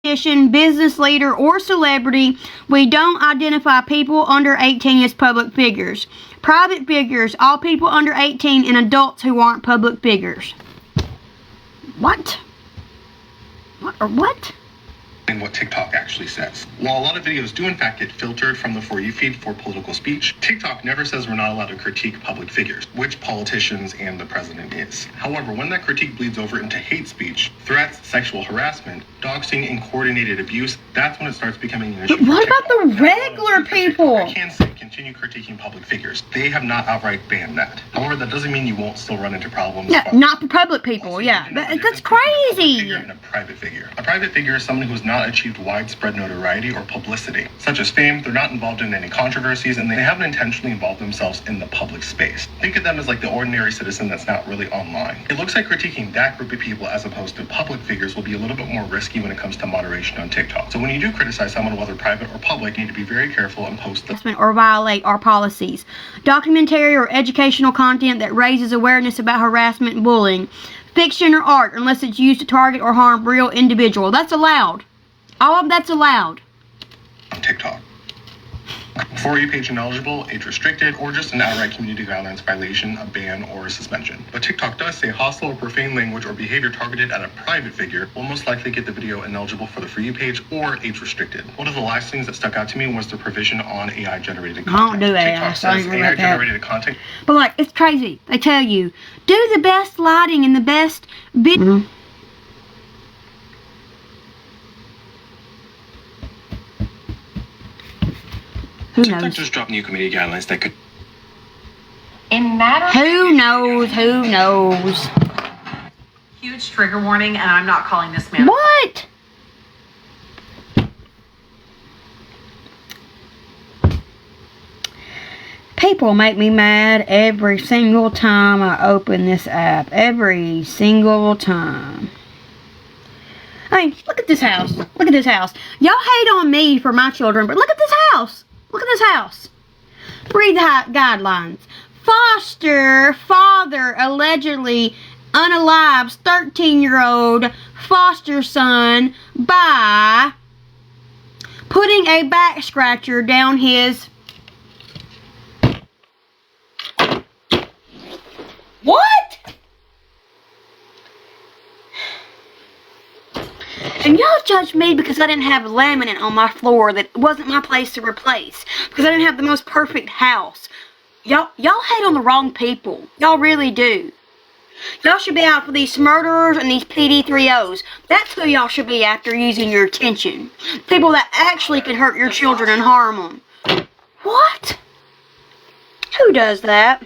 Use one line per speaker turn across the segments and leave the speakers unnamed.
politician, business leader, or celebrity. We don't identify people under 18 as public figures. Private figures, all people under 18 and adults who aren't public figures. What? What?
And what TikTok actually says. While a lot of videos do in fact get filtered from the For You feed for political speech, TikTok never says we're not allowed to critique public figures, which politicians and the president is. However, when that critique bleeds over into hate speech, threats, sexual harassment, doxing, and coordinated abuse, that's when it starts becoming an issue.
But what about the regular people?
I can say continue critiquing public figures. They have not outright banned that. However, that doesn't mean you won't still run into problems.
Yeah, not for public people, yeah. That's crazy.
And a private figure. A private figure is someone who has not achieved widespread notoriety or publicity, such as fame. They're not involved in any controversies, and they haven't intentionally involved themselves in the public space. Think of them as like the ordinary citizen that's not really online. It looks like critiquing that group of people as opposed to public figures will be a little bit more risky when it comes to moderation on TikTok. So when you do criticize someone, whether private or public, you need to be very careful and post the
or violate our policies. Documentary or educational content that raises awareness about harassment and bullying. Fiction or art, unless it's used to target or harm real individual. That's allowed. All of that's allowed.
On TikTok. For You page ineligible, age restricted, or just an outright community guidelines violation, a ban, or a suspension. But TikTok does say hostile or profane language or behavior targeted at a private figure will most likely get the video ineligible for the For You page or age restricted. One of the last things that stuck out to me was the provision on AI generated content.
I don't do AI.
TikTok says AI generated content.
But like, it's crazy. They tell you, do the best lighting and the best video.
TikTok just dropped new community guidelines that could...
Who knows?
Huge trigger warning, and I'm not calling this man.
What? People make me mad every single time I open this app. Every single time. I mean, look at this house. Look at this house. Y'all hate on me for my children, but look at this house. Look at this house. Read the guidelines. Foster father allegedly unalives 13-year-old foster son by putting a back scratcher down his... What? And y'all judge me because I didn't have laminate on my floor that wasn't my place to replace. Because I didn't have the most perfect house. Y'all hate on the wrong people. Y'all really do. Y'all should be out for these murderers and these PD3Os. That's who y'all should be after using your attention. People that actually can hurt your children and harm them. What? Who does that?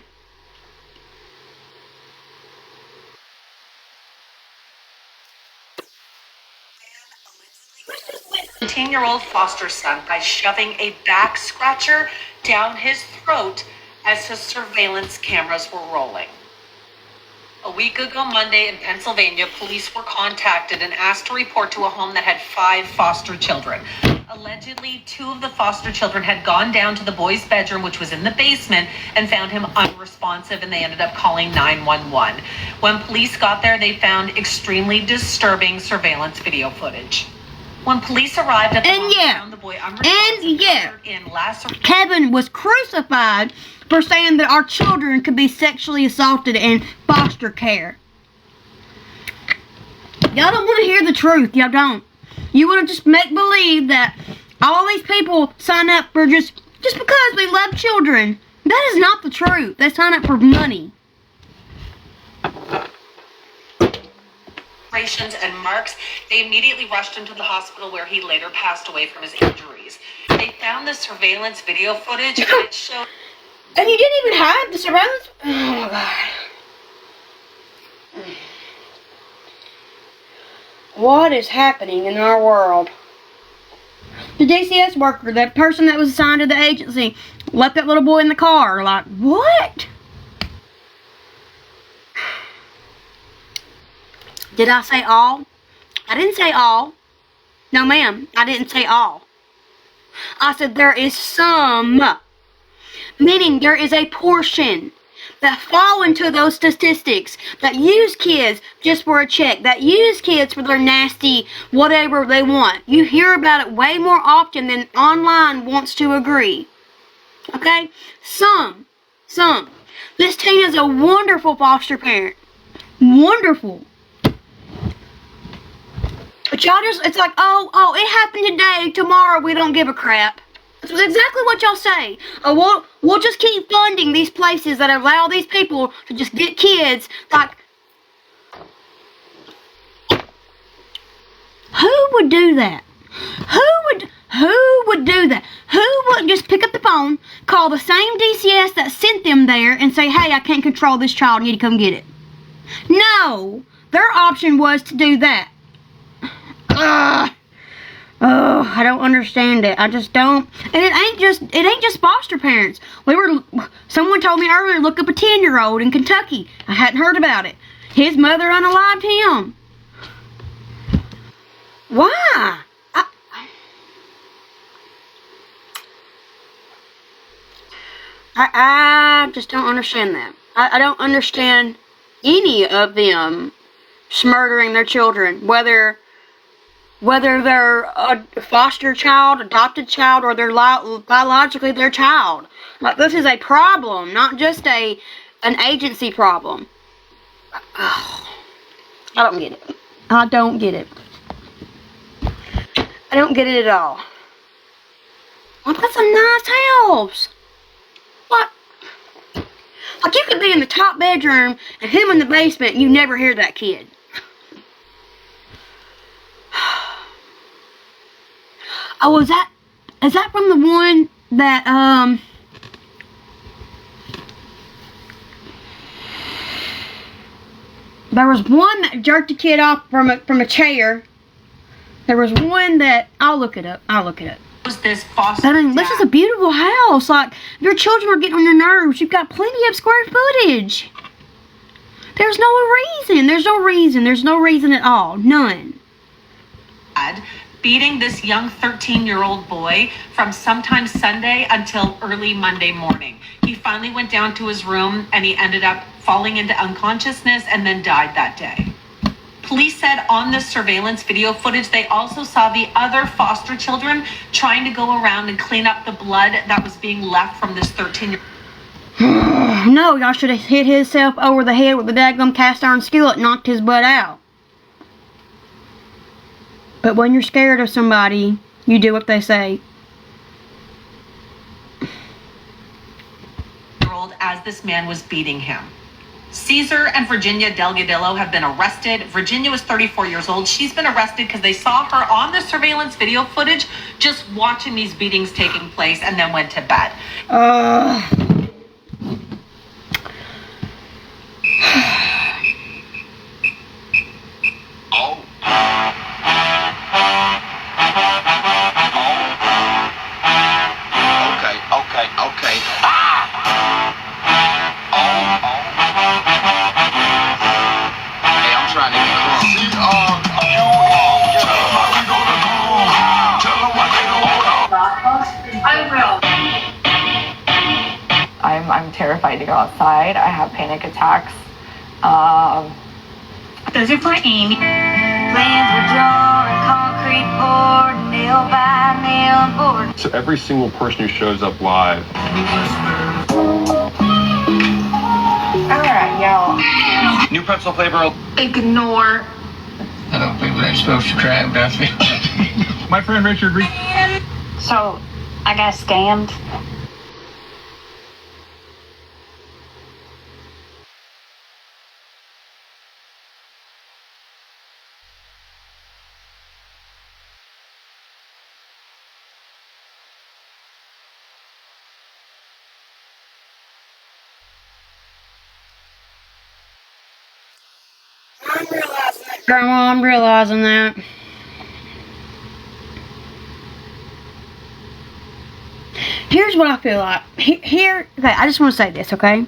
A 10-year-old foster son by shoving a back scratcher down his throat as his surveillance cameras were rolling. A week ago Monday in Pennsylvania, police were contacted and asked to report to a home that had 5 foster children. Allegedly, 2 of the foster children had gone down to the boy's bedroom, which was in the basement, and found him unresponsive, and they ended up calling 911. When police got there, they found extremely disturbing surveillance video footage. When police arrived at the home, they found the boy unresponsive in lacerations.
Kevin was crucified for saying that our children could be sexually assaulted in foster care. Y'all don't want to hear the truth. Y'all don't. You want to just make believe that all these people sign up for just because we love children. That is not the truth. They sign up for money.
And marks, they immediately rushed him to the hospital where he later passed away from his injuries. They found the surveillance video footage and it showed...
And you didn't even hide the surveillance? Oh, God. What is happening in our world? The DCS worker, that person that was assigned to the agency, left that little boy in the car. Like, what? Did I say all? I didn't say all. No, ma'am, I didn't say all. I said there is some. Meaning there is a portion. that fall into those statistics, that use kids just for a check, that use kids for their nasty whatever they want. You hear about it way more often than online wants to agree. Okay? Some. This teen is a wonderful foster parent. Wonderful. But y'all just, it's like, oh, it happened today, tomorrow we don't give a crap. That's exactly what y'all say. Oh, we'll just keep funding these places that allow these people to just get kids. Like, who would do that? Who would do that? Who would just pick up the phone, call the same DCS that sent them there, and say, hey, I can't control this child, you need to come get it? No, their option was to do that. I don't understand it. I just don't. And it ain't just foster parents. Someone told me earlier, look up a 10-year-old in Kentucky. I hadn't heard about it. His mother unalived him. Why? I just don't understand that. I don't understand any of them murdering their children, whether they're a foster child, adopted child, or they're biologically their child. Like, this is a problem, not just an agency problem. Oh, I don't get it. I don't get it. I don't get it at all. Well, that's a nice house. What? Like, you could be in the top bedroom and him in the basement and you never hear that kid. Oh, is that from the one that, there was one that jerked a kid off from a chair. There was one that, I'll look it up.
Was this foster
I mean, this is a beautiful house. Like, your children are getting on your nerves. You've got plenty of square footage. There's no reason. There's no reason at all. None.
Beating this young 13-year-old boy from sometime Sunday until early Monday morning. He finally went down to his room and he ended up falling into unconsciousness and then died that day. Police said on the surveillance video footage, they also saw the other foster children trying to go around and clean up the blood that was being left from this 13-year-old.
No, y'all should have hit himself over the head with the daggum cast iron skillet and knocked his butt out. But when you're scared of somebody, you do what they say.
As this man was beating him. Caesar and Virginia Delgadillo have been arrested. Virginia was 34 years old. She's been arrested because they saw her on the surveillance video footage just watching these beatings taking place and then went to bed.
Okay. Hey, I'm trying to get
I'm terrified to go outside. I have panic attacks.
Those are for Amy. Plans were drawn and concrete poured, nail by nail board.
So every single person who shows up live.
Alright, y'all.
new pencil flavor.
Ignore.
I don't think we're supposed to try it, Duffy.
My friend Richard.
So, I got scammed.
Grandma, I'm realizing that. Here's what I feel like. Okay, I just want to say this, okay?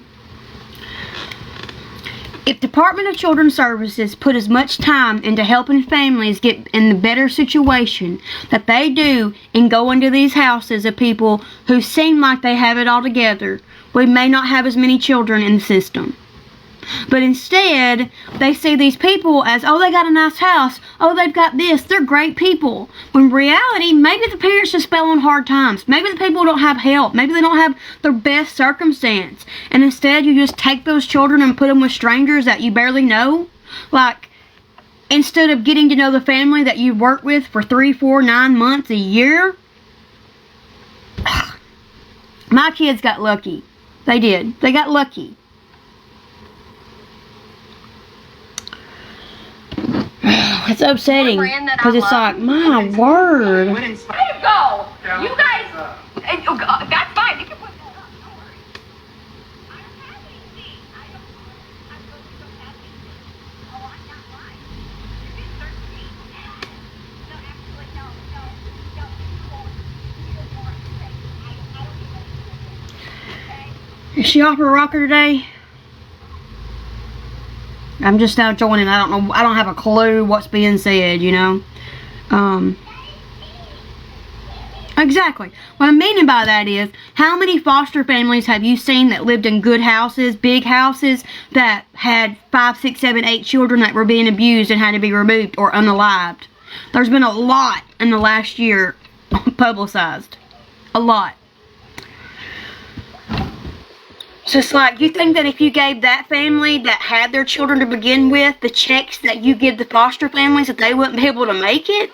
If Department of Children's Services put as much time into helping families get in the better situation that they do in going to these houses of people who seem like they have it all together, we may not have as many children in the system. But instead, they see these people as, oh, they got a nice house. Oh, they've got this. They're great people. When in reality, maybe the parents just fell on hard times. Maybe the people don't have help. Maybe they don't have the best circumstance. And instead, you just take those children and put them with strangers that you barely know. Like, instead of getting to know the family that you worked with for 3, 4, 9 months, a year. My kids got lucky. They did. They got lucky. It's upsetting because it's like, my word.
Let him go. You guys, that's fine. You can put that up. Don't worry. I don't have anything. I'm so happy. Oh, I'm not lying. You're being thirsty. No, actually, no. I don't
Is she off her rocker today? I'm just now joining. I don't know. I don't have a clue what's being said, you know. Exactly. What I'm meaning by that is, how many foster families have you seen that lived in good houses, big houses, that had 5, 6, 7, 8 children that were being abused and had to be removed or unalived? There's been a lot in the last year publicized. A lot. So it's like, you think that if you gave that family that had their children to begin with the checks that you give the foster families, that they wouldn't be able to make it?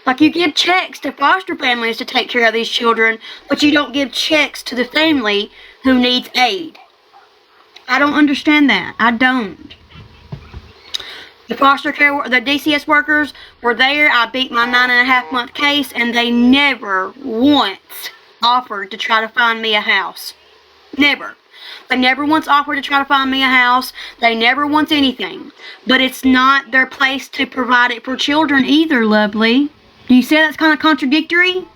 Like, you give checks to foster families to take care of these children, but you don't give checks to the family who needs aid. I don't understand that. I don't. The foster care, the DCS workers were there. I beat my 9.5-month case, and they never once offered to try to find me a house. Never. They never once offered to try to find me a house. They never once anything. But it's not their place to provide it for children either, lovely. Do you see that's kind of contradictory?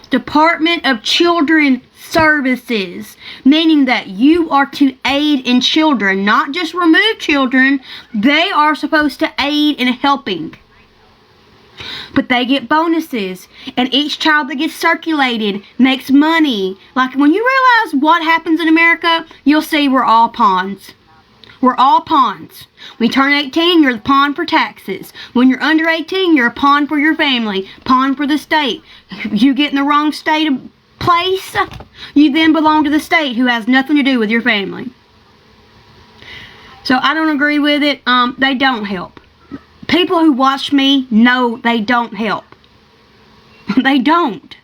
Department of Children's Services, meaning that you are to aid in children, not just remove children. They are supposed to aid in helping. But they get bonuses, and each child that gets circulated makes money. Like, when you realize what happens in America, you'll see we're all pawns. We're all pawns. When you turn 18, you're the pawn for taxes. When you're under 18, you're a pawn for your family, pawn for the state. If you get in the wrong state of place, you then belong to the state, who has nothing to do with your family. So I don't agree with it. They don't help. People who watch me know they don't help. They don't.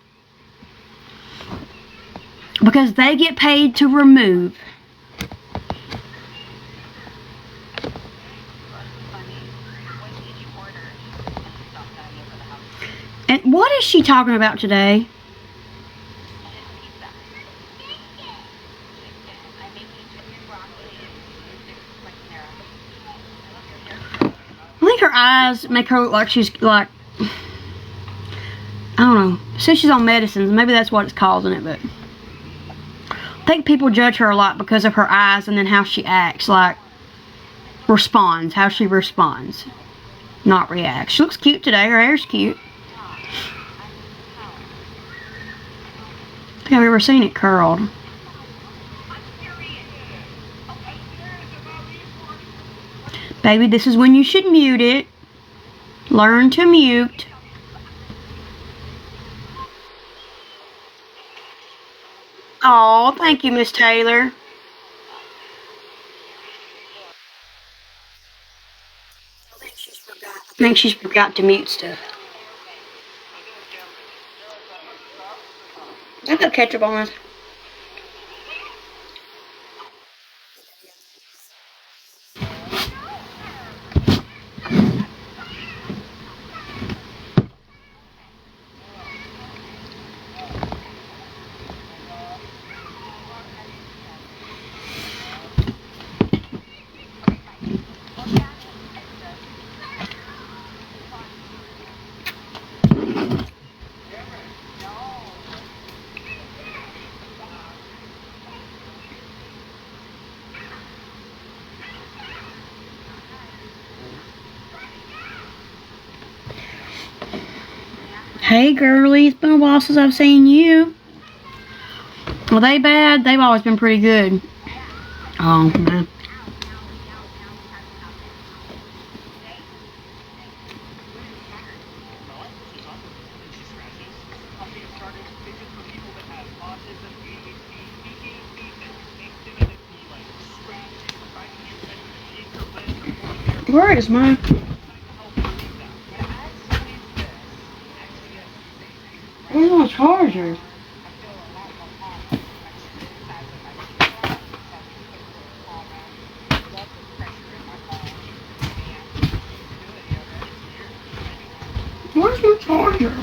Because they get paid to remove. And what is she talking about today? I think her eyes make her look like she's like, I don't know. Says she's on medicines. Maybe that's what it's causing it, but I think people judge her a lot because of her eyes and then how she acts, like responds, how she responds, not reacts. She looks cute today. Her hair's cute. I don't think I've ever seen it curled. Baby, this is when you should mute it. Learn to mute. Oh, thank you, Miss Taylor. I think she's forgot to mute stuff. I got ketchup on it. Hey, girlie. It's been a while since I've seen you. Well, they bad? They've always been pretty good. Oh, man. Where is my... Where's my charger? Where's my charger?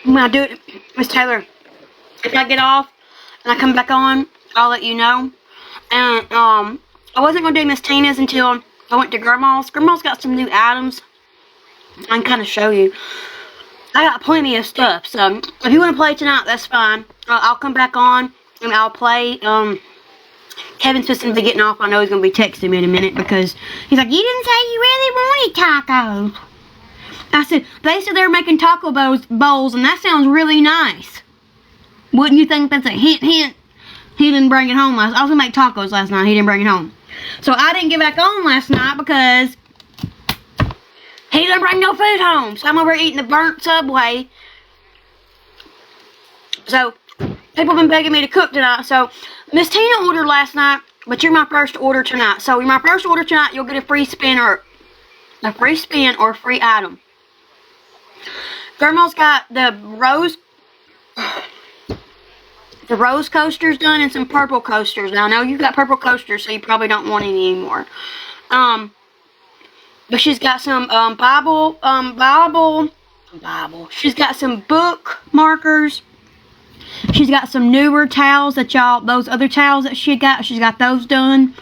When I do it, Miss Taylor, if I get off and I come back on, I'll let you know. And I wasn't gonna do Miss Tina's until I went to Grandma's. Grandma's got some new items. I can kind of show you. I got plenty of stuff, so if you want to play tonight, that's fine. I'll come back on and I'll play. Kevin's supposed to be getting off. I know he's gonna be texting me in a minute because he's like, "You didn't say you really wanted tacos." I said, they said they were making taco bowls, and that sounds really nice. Wouldn't you think that's a hint, hint? He didn't bring it home I was going to make tacos last night. He didn't bring it home. So I didn't get back on last night because he didn't bring no food home. So I'm over here eating the burnt Subway. So people have been begging me to cook tonight. So Miss Tina ordered last night, but you're my first order tonight. So you're my first order tonight, you'll get a free spin or a free item. Grandma's got the rose coasters done and some purple coasters. Now I know you got purple coasters, so you probably don't want any anymore. But she's got some Bible. She's got some book markers. She's got some newer towels that those other towels that she's got those done.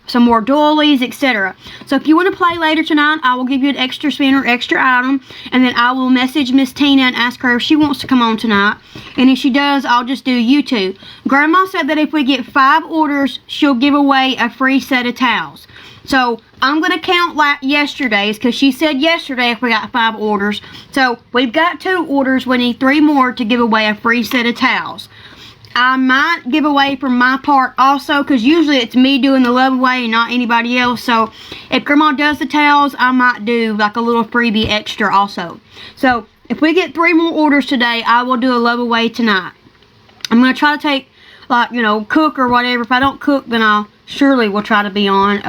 Some more doilies, etc. So if you want to play later tonight, I will give you an extra spin or extra item, and then I will message Miss Tina and ask her if she wants to come on tonight. And if she does, I'll just do you two. Grandma said that if we get 5 orders, she'll give away a free set of towels. So I'm going to count like yesterday's, because she said yesterday if we got 5 orders. So we've got 2 orders. We need 3 more to give away a free set of towels. I might give away from my part also, because usually it's me doing the love away and not anybody else. So if Grandma does the towels, I might do like a little freebie extra also. So if we get 3 more orders today, I will do a love away tonight. I'm going to try to take, like, cook or whatever. If I don't cook, then I'll surely will try to be on.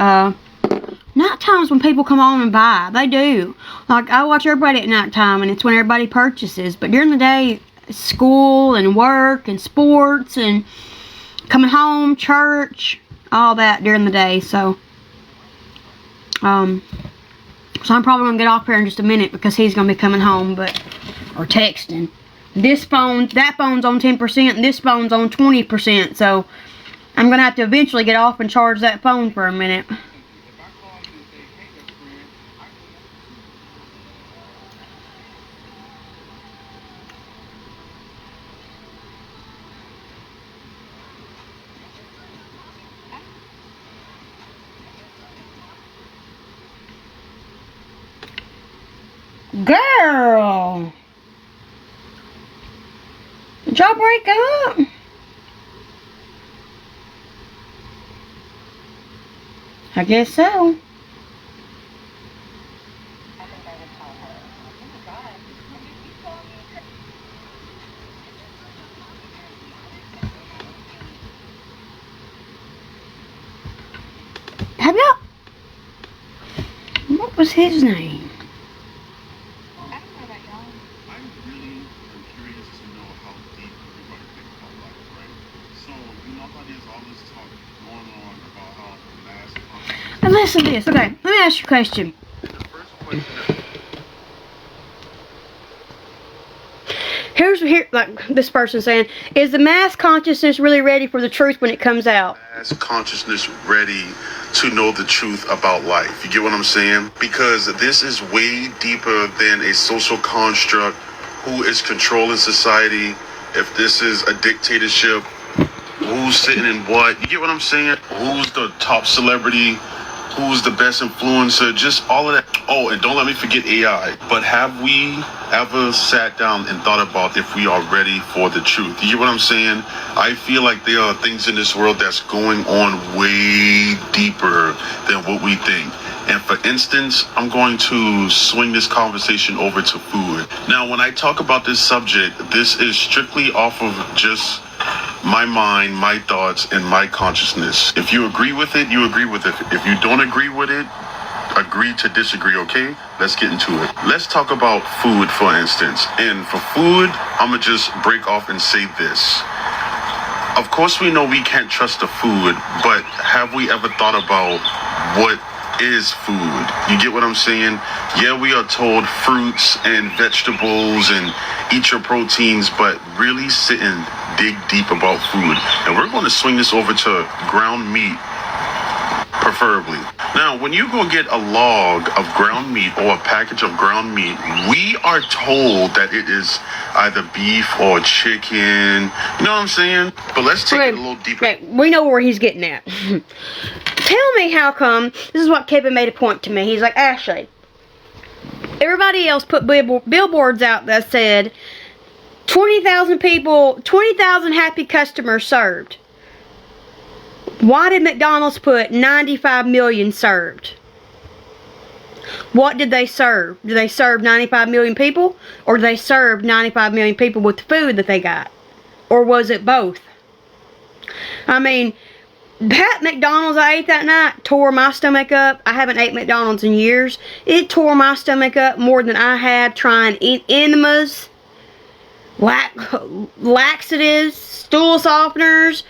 Night times when people come on and buy, they do. Like, I watch everybody at night time, and it's when everybody purchases. But during the day, school and work and sports and coming home, church, all that during the day. So I'm probably gonna get off here in just a minute because he's gonna be coming home, or texting. That phone's on 10% and this phone's on 20%. So I'm gonna have to eventually get off and charge that phone for a minute. Girl, did y'all break up? I guess so. Have y'all? What was his name? Listen to this. Okay, let me ask you a question. here, like this person saying, is the mass consciousness really ready for the truth when it comes out?
Mass consciousness ready to know the truth about life. You get what I'm saying? Because this is way deeper than a social construct. Who is controlling society? If this is a dictatorship, who's sitting in what? You get what I'm saying? Who's the top celebrity? Who's the best influencer? Just all of that. Oh, and don't let me forget AI. But have we ever sat down and thought about if we are ready for the truth? You get what I'm saying? I feel like there are things in this world that's going on way deeper than what we think. And for instance, I'm going to swing this conversation over to food. Now, when I talk about this subject, this is strictly off of just my mind, my thoughts, and my consciousness. If you agree with it, you agree with it. If you don't agree with it, agree to disagree, okay? Let's get into it. Let's talk about food, for instance. And for food, I'm gonna just break off and say this. Of course, we know we can't trust the food, but have we ever thought about what is food? You get what I'm saying? Yeah, we are told fruits and vegetables and eat your proteins, but really sit and dig deep about food. And we're going to swing this over to ground meat, preferably. Now, when you go get a log of ground meat or a package of ground meat, we are told that it is either beef or chicken. You know what I'm saying? But let's take it a little deeper.
Okay, we know where he's getting at. Tell me how come, this is what Kevin made a point to me. He's like, Ashley, everybody else put billboards out that said 20,000 people, 20,000 happy customers served. Why did McDonald's put 95 million served? What did they serve? Did they serve 95 million people? Or did they serve 95 million people with the food that they got? Or was it both? I mean, that McDonald's I ate that night tore my stomach up. I haven't ate McDonald's in years. It tore my stomach up more than I had trying enemas, laxatives, stool softeners,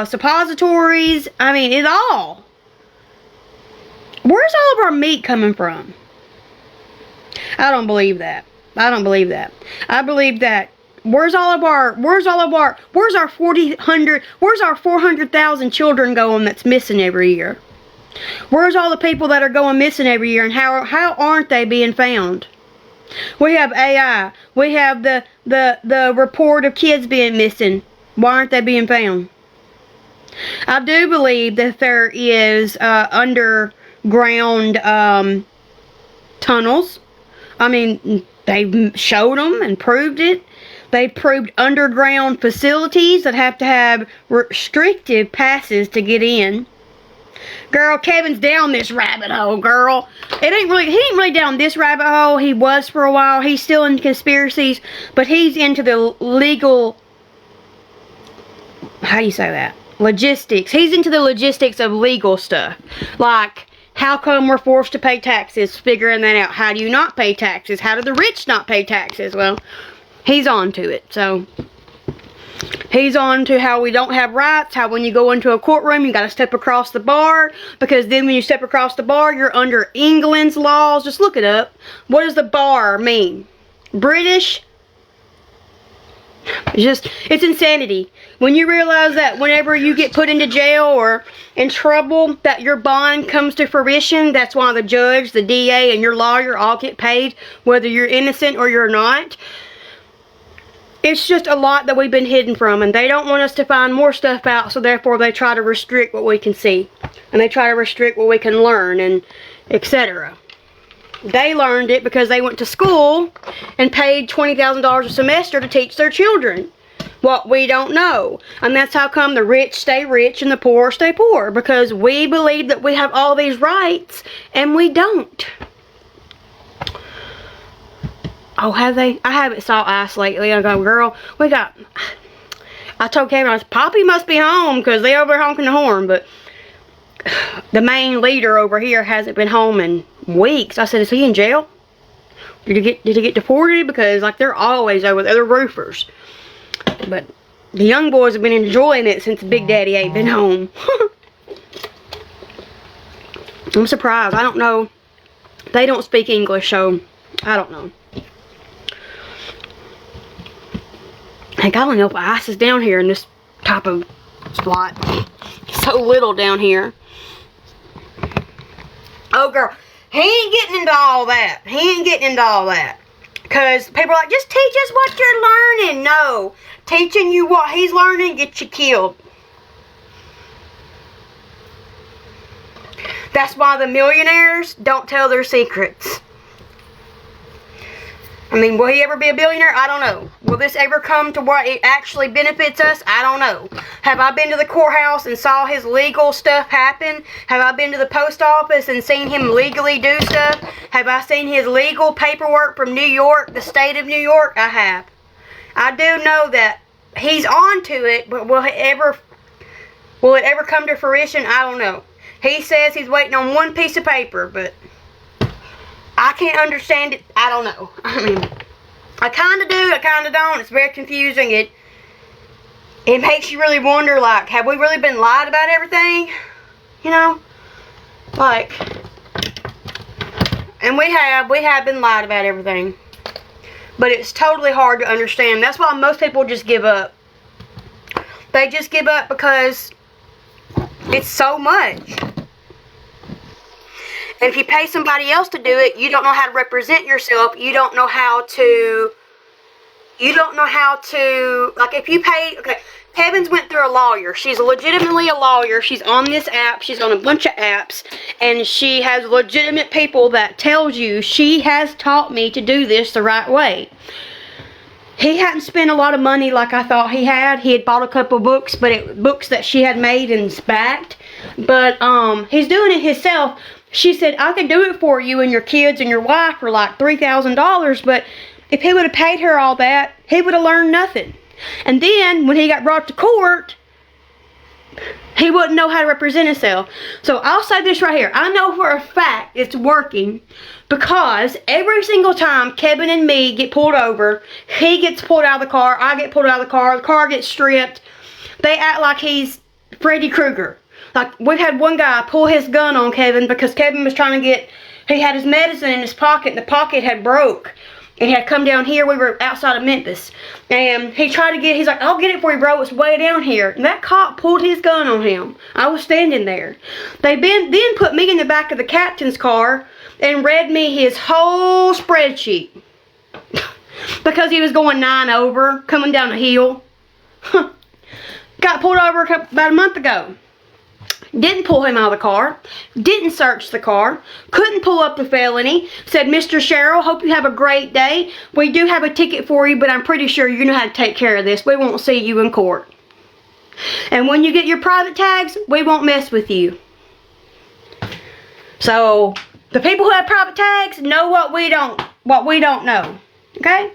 suppositories. I mean, it all. Where's all of our meat coming from? I don't believe that. I don't believe that. I believe that. Where's our 400,000 children going that's missing every year? Where's all the people that are going missing every year, and how aren't they being found? We have AI. We have the report of kids being missing. Why aren't they being found? I do believe that there is underground tunnels. I mean, they've showed them and proved it. They proved underground facilities that have to have restrictive passes to get in. Girl, Kevin's down this rabbit hole, girl. He ain't really down this rabbit hole. He was for a while. He's still in conspiracies, but he's into the legal, how do you say that? Logistics. He's into the logistics of legal stuff. Like, how come we're forced to pay taxes? Figuring that out. How do you not pay taxes? How do the rich not pay taxes? Well, he's on to it. So, he's on to how we don't have rights. How when you go into a courtroom, you got to step across the bar. Because then when you step across the bar, you're under England's laws. Just look it up. What does the bar mean? British? It's insanity. When you realize that whenever you get put into jail or in trouble, that your bond comes to fruition, that's why the judge, the DA, and your lawyer all get paid, whether you're innocent or you're not. It's just a lot that we've been hidden from, and they don't want us to find more stuff out, so therefore they try to restrict what we can see. And they try to restrict what we can learn, and etc. They learned it because they went to school and paid $20,000 a semester to teach their children what we don't know. And that's how come the rich stay rich and the poor stay poor. Because we believe that we have all these rights and we don't. Oh, have they? I haven't saw ice lately. I go, girl, I told Kevin, I said, Poppy must be home because they over there honking the horn. But the main leader over here hasn't been home in weeks. I said, is he in jail? Did he get deported? Because like they're always over there. They're roofers. But the young boys have been enjoying it since Big Daddy ain't been home. I'm surprised. I don't know. They don't speak English, so I don't know. Heck, I don't know if ice is down here in this type of spot. So little down here. Oh, girl. He ain't getting into all that. He ain't getting into all that. Because people are like, just teach us what you're learning. No. Teaching you what he's learning gets you killed. That's why the millionaires don't tell their secrets. I mean, will he ever be a billionaire? I don't know. Will this ever come to where it actually benefits us? I don't know. Have I been to the courthouse and saw his legal stuff happen? Have I been to the post office and seen him legally do stuff? Have I seen his legal paperwork from New York, the state of New York? I have. I do know that he's on to it, but will it ever come to fruition? I don't know. He says he's waiting on one piece of paper, but I can't understand it. I don't know. I mean, I kind of do. I kind of don't. It's very confusing. It makes you really wonder, like, have we really been lied about everything? You know? Like, and we have been lied about everything. But it's totally hard to understand. That's why most people just give up. They just give up because it's so much. And if you pay somebody else to do it, you don't know how to represent yourself. You don't know how to, like if you pay, okay, Kevin's went through a lawyer. She's legitimately a lawyer. She's on this app. She's on a bunch of apps. And she has legitimate people that tells you she has taught me to do this the right way. He hadn't spent a lot of money like I thought he had. He had bought a couple books, but books that she had made and backed. But he's doing it himself. She said, I could do it for you and your kids and your wife for like $3,000, but if he would have paid her all that, he would have learned nothing. And then, when he got brought to court, he wouldn't know how to represent himself. So, I'll say this right here. I know for a fact it's working because every single time Kevin and me get pulled over, he gets pulled out of the car, I get pulled out of the car gets stripped. They act like he's Freddy Krueger. Like, we've had one guy pull his gun on Kevin because Kevin was trying to he had his medicine in his pocket and the pocket had broke. And he had come down here. We were outside of Memphis. And he tried to he's like, I'll get it for you, bro. It's way down here. And that cop pulled his gun on him. I was standing there. They then put me in the back of the captain's car and read me his whole spreadsheet. Because he was going 9 over, coming down a hill. Got pulled over about a month ago. Didn't pull him out of the car. Didn't search the car. Couldn't pull up the felony. Said, Mr. Sherrill, hope you have a great day. We do have a ticket for you, but I'm pretty sure you know how to take care of this. We won't see you in court. And when you get your private tags, we won't mess with you. So, the people who have private tags know what we don't know. Okay?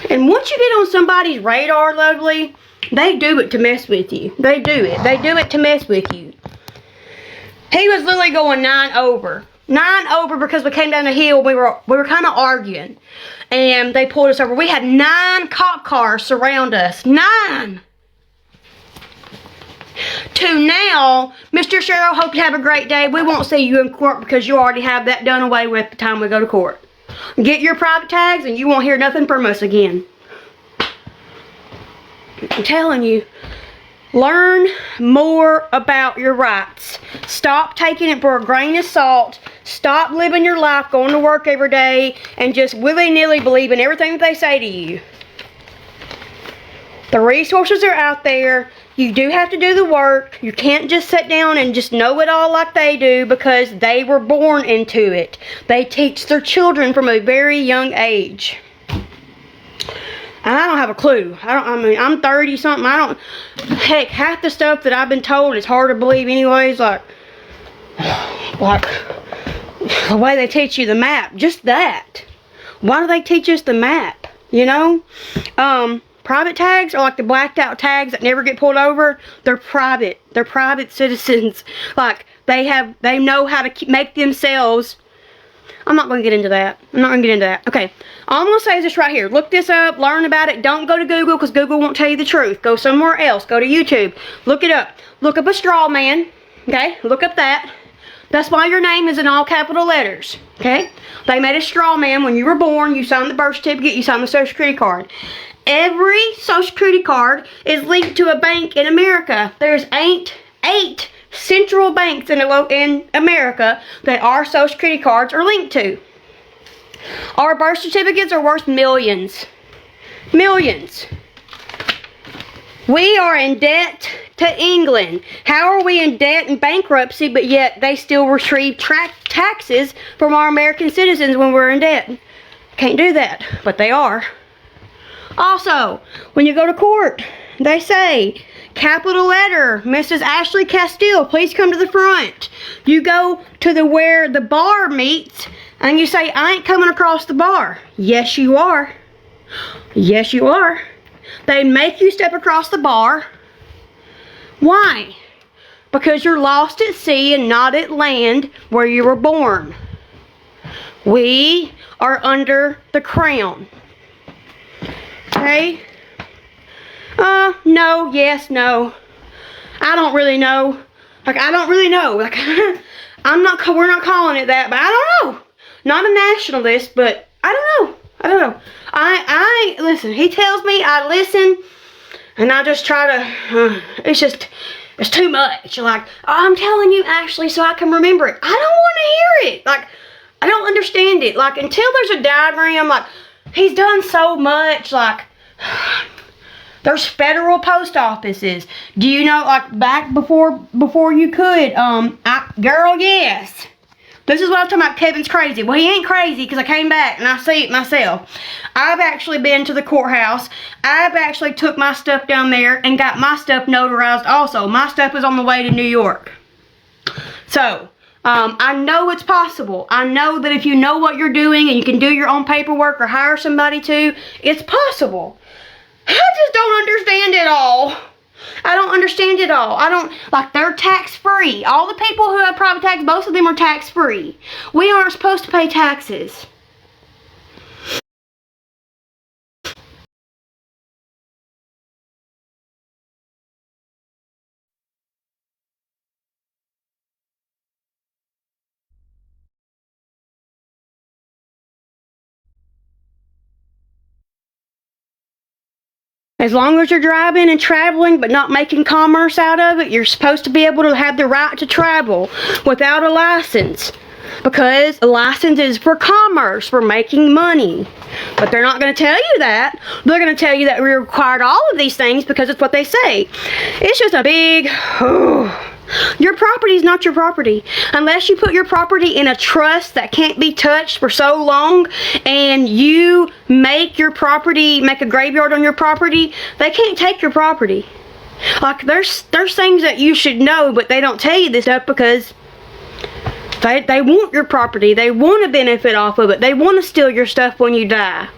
And once you get on somebody's radar, lovely, they do it to mess with you. They do it. They do it to mess with you. He was literally going 9 over. 9 over because we came down the hill. We were kind of arguing. And they pulled us over. We had 9 cop cars surround us. 9! To now, Mr. Sherrill, hope you have a great day. We won't see you in court because you already have that done away with by the time we go to court. Get your private tags and you won't hear nothing from us again. I'm telling you, learn more about your rights. Stop taking it for a grain of salt. Stop living your life, going to work every day, and just willy-nilly believing everything that they say to you. The resources are out there. You do have to do the work. You can't just sit down and just know it all like they do because they were born into it. They teach their children from a very young age. I don't have a clue. I'm 30 something. Heck, half the stuff that I've been told is hard to believe anyways. Like the way they teach you the map. Just that. Why do they teach us the map? You know? Private tags are like the blacked out tags that never get pulled over. They're private. They're private citizens. Like, they know how to make themselves. I'm not going to get into that. Okay. All I'm going to say is this right here. Look this up. Learn about it. Don't go to Google because Google won't tell you the truth. Go somewhere else. Go to YouTube. Look it up. Look up a straw man. Okay? Look up that. That's why your name is in all capital letters, okay? They made a straw man when you were born. You signed the birth certificate. You signed the Social Security card. Every Social Security card is linked to a bank in America. There's eight central banks in America that our Social Security cards are linked to. Our birth certificates are worth millions. Millions. We are in debt to England. How are we in debt and bankruptcy, but yet they still retrieve taxes from our American citizens when we're in debt? Can't do that, but they are. Also, when you go to court, they say, capital letter, Mrs. Ashley Castile, please come to the front. You go to where the bar meets, and you say, I ain't coming across the bar. Yes, you are. Yes, you are. They make you step across the bar. Why? Because you're lost at sea and not at land where you were born. We are under the crown. Okay? No, yes, no. I don't really know. Like, I don't really know. Like, we're not calling it that, but I don't know. Not a nationalist, but I don't know. I don't know. I listen, he tells me, I listen, and I just try to, it's too much. Like, I'm telling you, Ashley, so I can remember it. I don't want to hear it. Like, I don't understand it. Like, until there's a diagram, like, he's done so much, like, there's federal post offices. Do you know, like, back before you could, girl, yes. This is what I'm talking about. Kevin's crazy. Well, he ain't crazy because I came back and I see it myself. I've actually been to the courthouse. I've actually took my stuff down there and got my stuff notarized also. My stuff is on the way to New York. So, I know it's possible. I know that if you know what you're doing and you can do your own paperwork or hire somebody to, it's possible. I just don't understand it all. I don't understand it all. I don't, like, they're tax-free. All the people who have private tax, most of them are tax-free. We aren't supposed to pay taxes. As long as you're driving and traveling but not making commerce out of it, you're supposed to be able to have the right to travel without a license. Because a license is for commerce, for making money. But they're not going to tell you that. They're going to tell you that we required all of these things because it's what they say. It's just a big... Your property is not your property. Unless you put your property in a trust that can't be touched for so long and you make your property, make a graveyard on your property, they can't take your property. Like, there's things that you should know, but they don't tell you this stuff because they want your property. They want to benefit off of it. They want to steal your stuff when you die.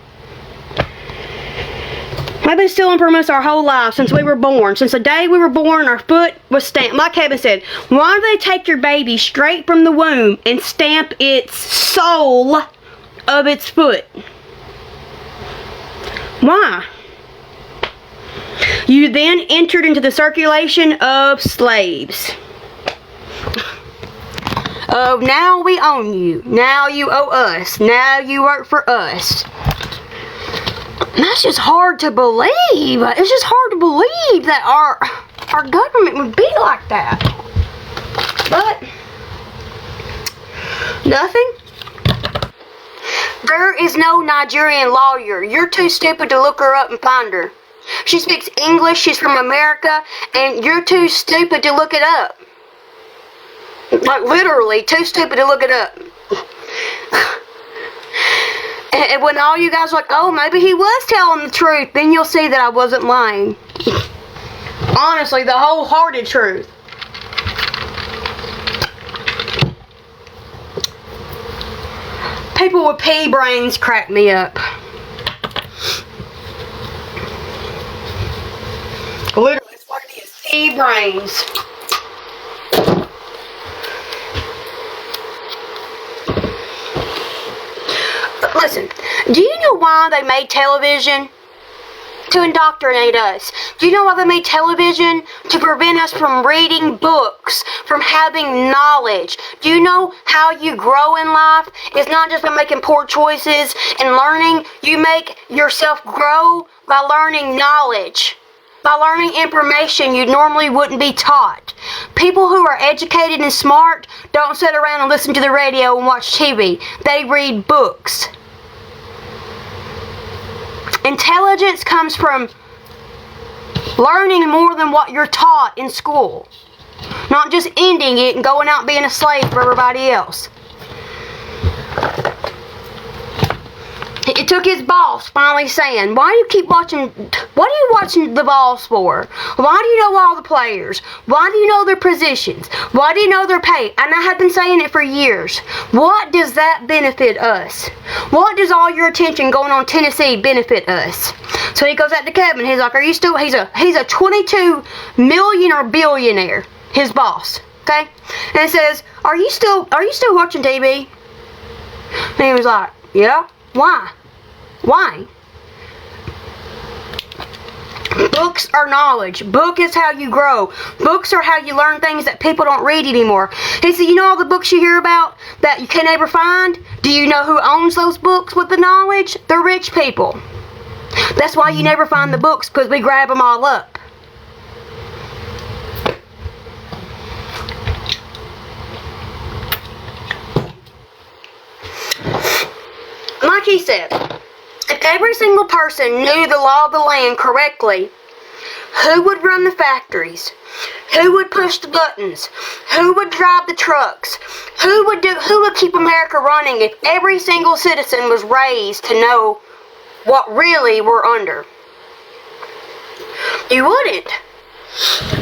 I've been stealing from us our whole life since we were born. Since the day we were born, our foot was stamped. Like Kevin said, why do they take your baby straight from the womb and stamp its sole of its foot? Why? You then entered into the circulation of slaves. Of now we own you. Now you owe us. Now you work for us. And that's just hard to believe. It's just hard to believe that our government would be like that. But nothing. There is no Nigerian lawyer. You're too stupid to look her up and find her. She speaks English. She's from America, and you're too stupid to look it up. Like, literally too stupid to look it up. And when all you guys are like, oh, maybe he was telling the truth, then you'll see that I wasn't lying. Honestly, the wholehearted truth. People with pea brains crack me up. Literally, it's what it is. Pea brains. Listen, do you know why they made television? to indoctrinate us. Do you know why they made television? To prevent us from reading books, from having knowledge. Do you know how you grow in life? It's not just by making poor choices and learning. You make yourself grow by learning knowledge, by learning information you normally wouldn't be taught. People who are educated and smart don't sit around and listen to the radio and watch TV. They read books. Intelligence comes from learning more than what you're taught in school. Not just ending it and going out being a slave for everybody else. It took his boss finally saying, what are you watching the boss for? Why do you know all the players? Why do you know their positions? Why do you know their pay? And I have been saying it for years. What does that benefit us? What does all your attention going on Tennessee benefit us? So he goes out to Kevin. He's like, are you still, he's a 22 million or billionaire, his boss. Okay? And he says, are you still watching TV? And he was like, yeah. Why? Why? Books are knowledge. Book is how you grow. Books are how you learn things that people don't read anymore. He said, you know all the books you hear about that you can never find? Do you know who owns those books with the knowledge? The rich people. That's why you never find the books, because we grab them all up. Like he said, if every single person knew the law of the land correctly, who would run the factories? Who would push the buttons? Who would drive the trucks? Who would keep America running if every single citizen was raised to know what really we're under? You wouldn't.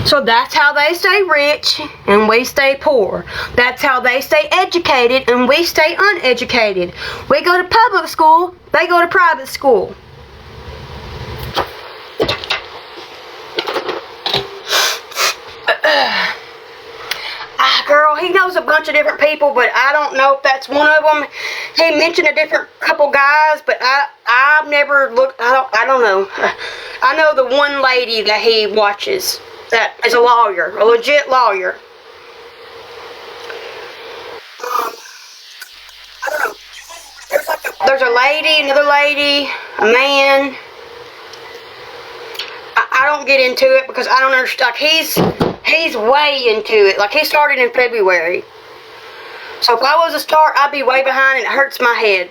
So that's how they stay rich and we stay poor. That's how they stay educated and we stay uneducated. We go to public school, they go to private school. Girl, he knows a bunch of different people, but I don't know if that's one of them. He mentioned a different couple guys, but I've never looked. I don't know. I know the one lady that he watches that is a lawyer, a legit lawyer. I don't know. There's a lady, another lady, a man. I don't get into it because I don't understand. Like he's way into it. Like he started in February. So if I was a start, I'd be way behind and it hurts my head.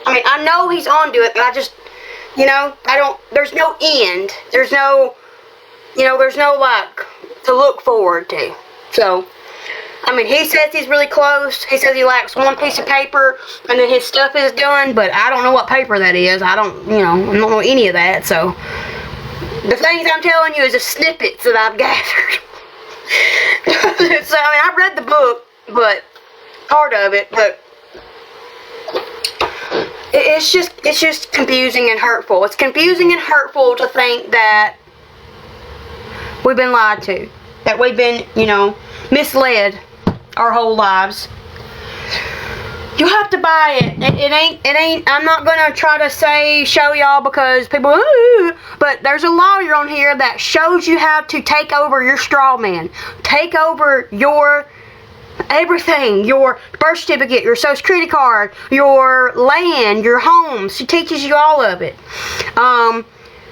I mean, I know he's onto it, but I just, there's no end. There's no like to look forward to. So, I mean, he says he's really close. He says he lacks one piece of paper and then his stuff is done, but I don't know what paper that is. I don't know any of that. So, the things I'm telling you is the snippets that I've gathered. So, I mean, I've read the book, but part of it, but it's just confusing and hurtful. It's confusing and hurtful to think that we've been lied to, that we've been, misled our whole lives. You have to buy it. It ain't, I'm not gonna try to show y'all because people, ooh, but there's a lawyer on here that shows you how to take over your straw man. Take over your everything, your birth certificate, your social security card, your land, your home. She teaches you all of it.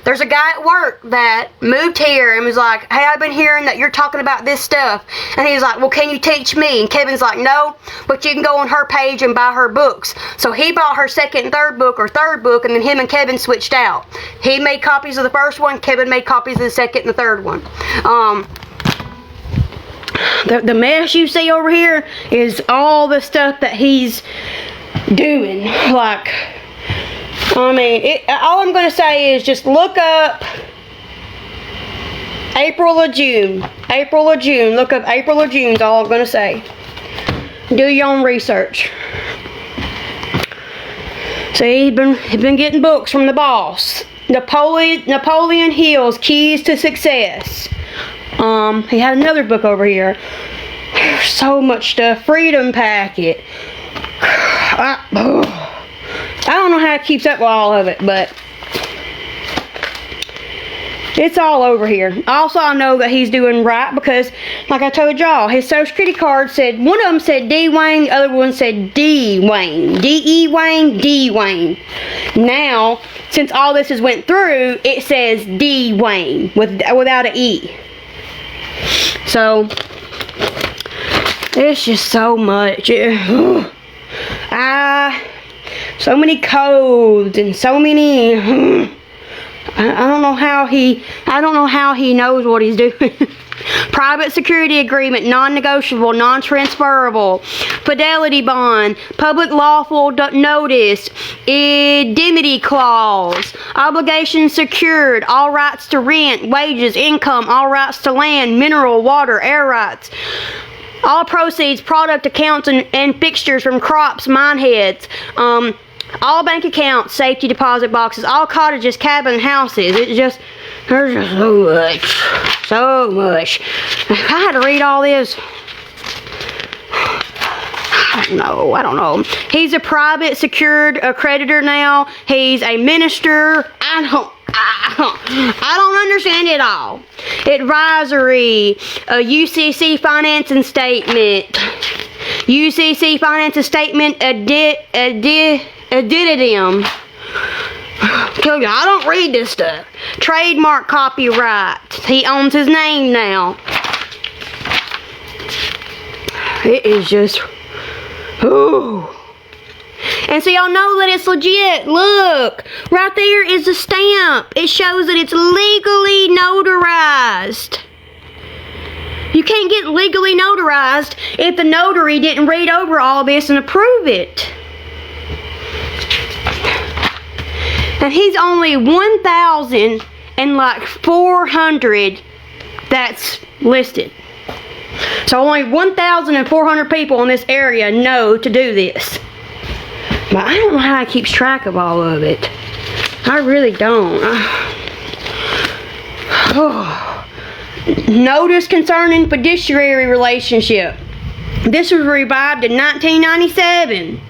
There's a guy at work that moved here and was like, hey, I've been hearing that you're talking about this stuff. And he's like, well, can you teach me? And Kevin's like, no, but you can go on her page and buy her books. So he bought her second and third book, and then him and Kevin switched out. He made copies of the first one, Kevin made copies of the second and the third one. The mess you see over here is all the stuff that he's doing. Like, I mean, all I'm going to say is just look up April or June. Look up April or June is all I'm going to say. Do your own research. See, he's been getting books from the boss. Napoleon Hill's Keys to Success. He had another book over here. There's so much stuff. Freedom Packet. I don't know how he keeps up with all of it, but It's all over here. Also, I know that he's doing right because, like I told y'all, his social security card said, one of them said D. Wayne, the other one said D. Wayne. D-E Wayne, D. Wayne. Now, since all this has went through, it says D. Wayne without an E. So, it's just so much. So many codes and so many... I don't know how he knows what he's doing. Private security agreement, non-negotiable, non-transferable, fidelity bond, public lawful notice, indemnity clause, obligation secured, all rights to rent, wages, income, all rights to land, mineral, water, air rights, all proceeds, product accounts and fixtures from crops, mine heads, all bank accounts, safety deposit boxes, all cottages, cabins, houses. There's just so much. If I had to read all this, I don't know. He's a private secured accreditor now. He's a minister. I don't understand it all. Advisory, UCC financing statement, UCC financing statement, addendum. Tell you, I don't read this stuff. Trademark copyright. He owns his name now. It is just, ooh. And so y'all know that it's legit. Look, right there is a stamp. It shows that it's legally notarized. You can't get legally notarized if the notary didn't read over all this and approve it. And he's only 1,400 that's listed. So only 1,400 people in this area know to do this. But I don't know how he keeps track of all of it. I really don't. Notice concerning fiduciary relationship. This was revived in 1997.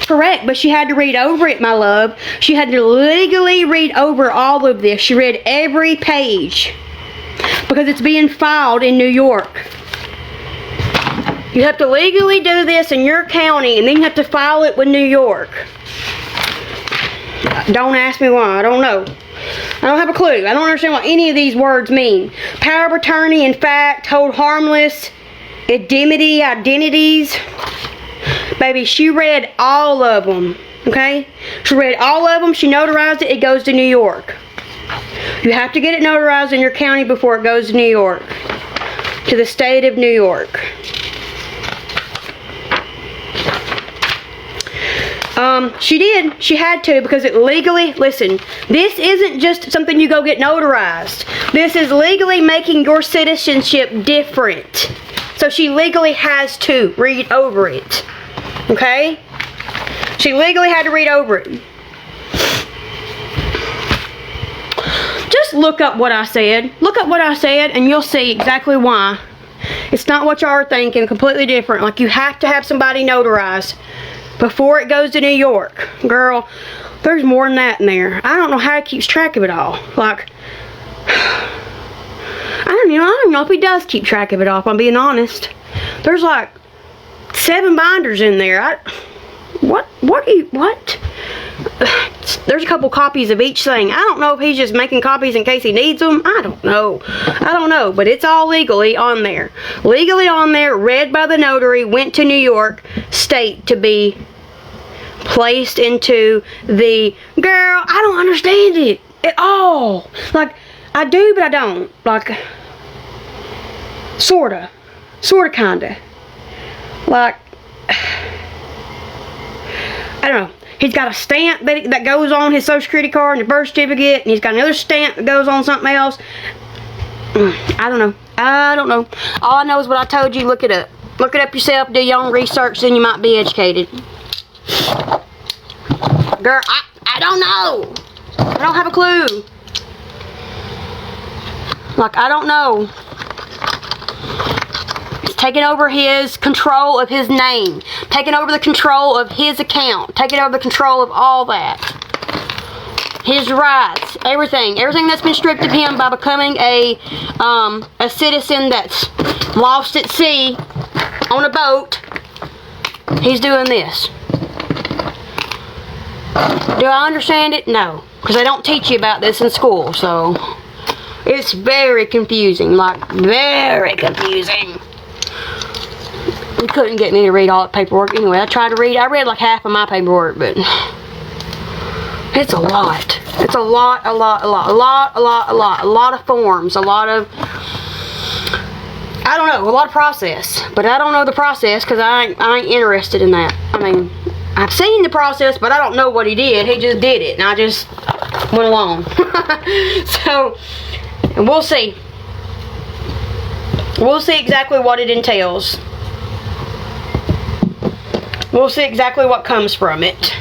Correct, but she had to read over it, my love. She had to legally read over all of this. She read every page because it's being filed in New York. You have to legally do this in your county, and then you have to file it with New York. Don't ask me why. I don't know. I don't have a clue. I don't understand what any of these words mean. Power of attorney, in fact, hold harmless, indemnity, identities. Baby, she read all of them, okay? She read all of them. She notarized it. It goes to New York. You have to get it notarized in your county before it goes to New York, to the state of New York. She did. She had to because it legally, listen, this isn't just something you go get notarized. This is legally making your citizenship different. So she legally has to read over it. Okay? She legally had to read over it. Just look up what I said. Look up what I said and you'll see exactly why. It's not what y'all are thinking. Completely different. Like, you have to have somebody notarized before it goes to New York. Girl, there's more than that in there. I don't know how he keeps track of it all. Like, I don't even know if he does keep track of it all, if I'm being honest. There's like 7 binders in there. What? There's a couple copies of each thing. I don't know if he's just making copies in case he needs them. I don't know. But it's all legally on there. Legally on there, read by the notary, went to New York State to be placed into the... Girl, I don't understand it at all. Like, I do, but I don't. Like, sorta, kinda. Like, I don't know. He's got a stamp that goes on his social security card and the birth certificate, and he's got another stamp that goes on something else. I don't know. All I know is what I told you. Look it up. Look it up yourself. Do your own research, then you might be educated. Girl, I don't know. I don't have a clue. Like, I don't know. Taking over his control of his name, taking over the control of his account, taking over the control of all that. his rights, everything that's been stripped of him by becoming a citizen that's lost at sea on a boat. He's doing this. Do I understand it? No, because they don't teach you about this in school, so it's very confusing, like very confusing. You couldn't get me to read all the paperwork anyway. I tried to read. I read like half of my paperwork, but it's a lot. It's a lot of forms, a lot of, I don't know, a lot of process. But I don't know the process because I ain't interested in that. I mean, I've seen the process, but I don't know what he did. He just did it, and I just went along. So, and we'll see. We'll see exactly what it entails. We'll see exactly what comes from it.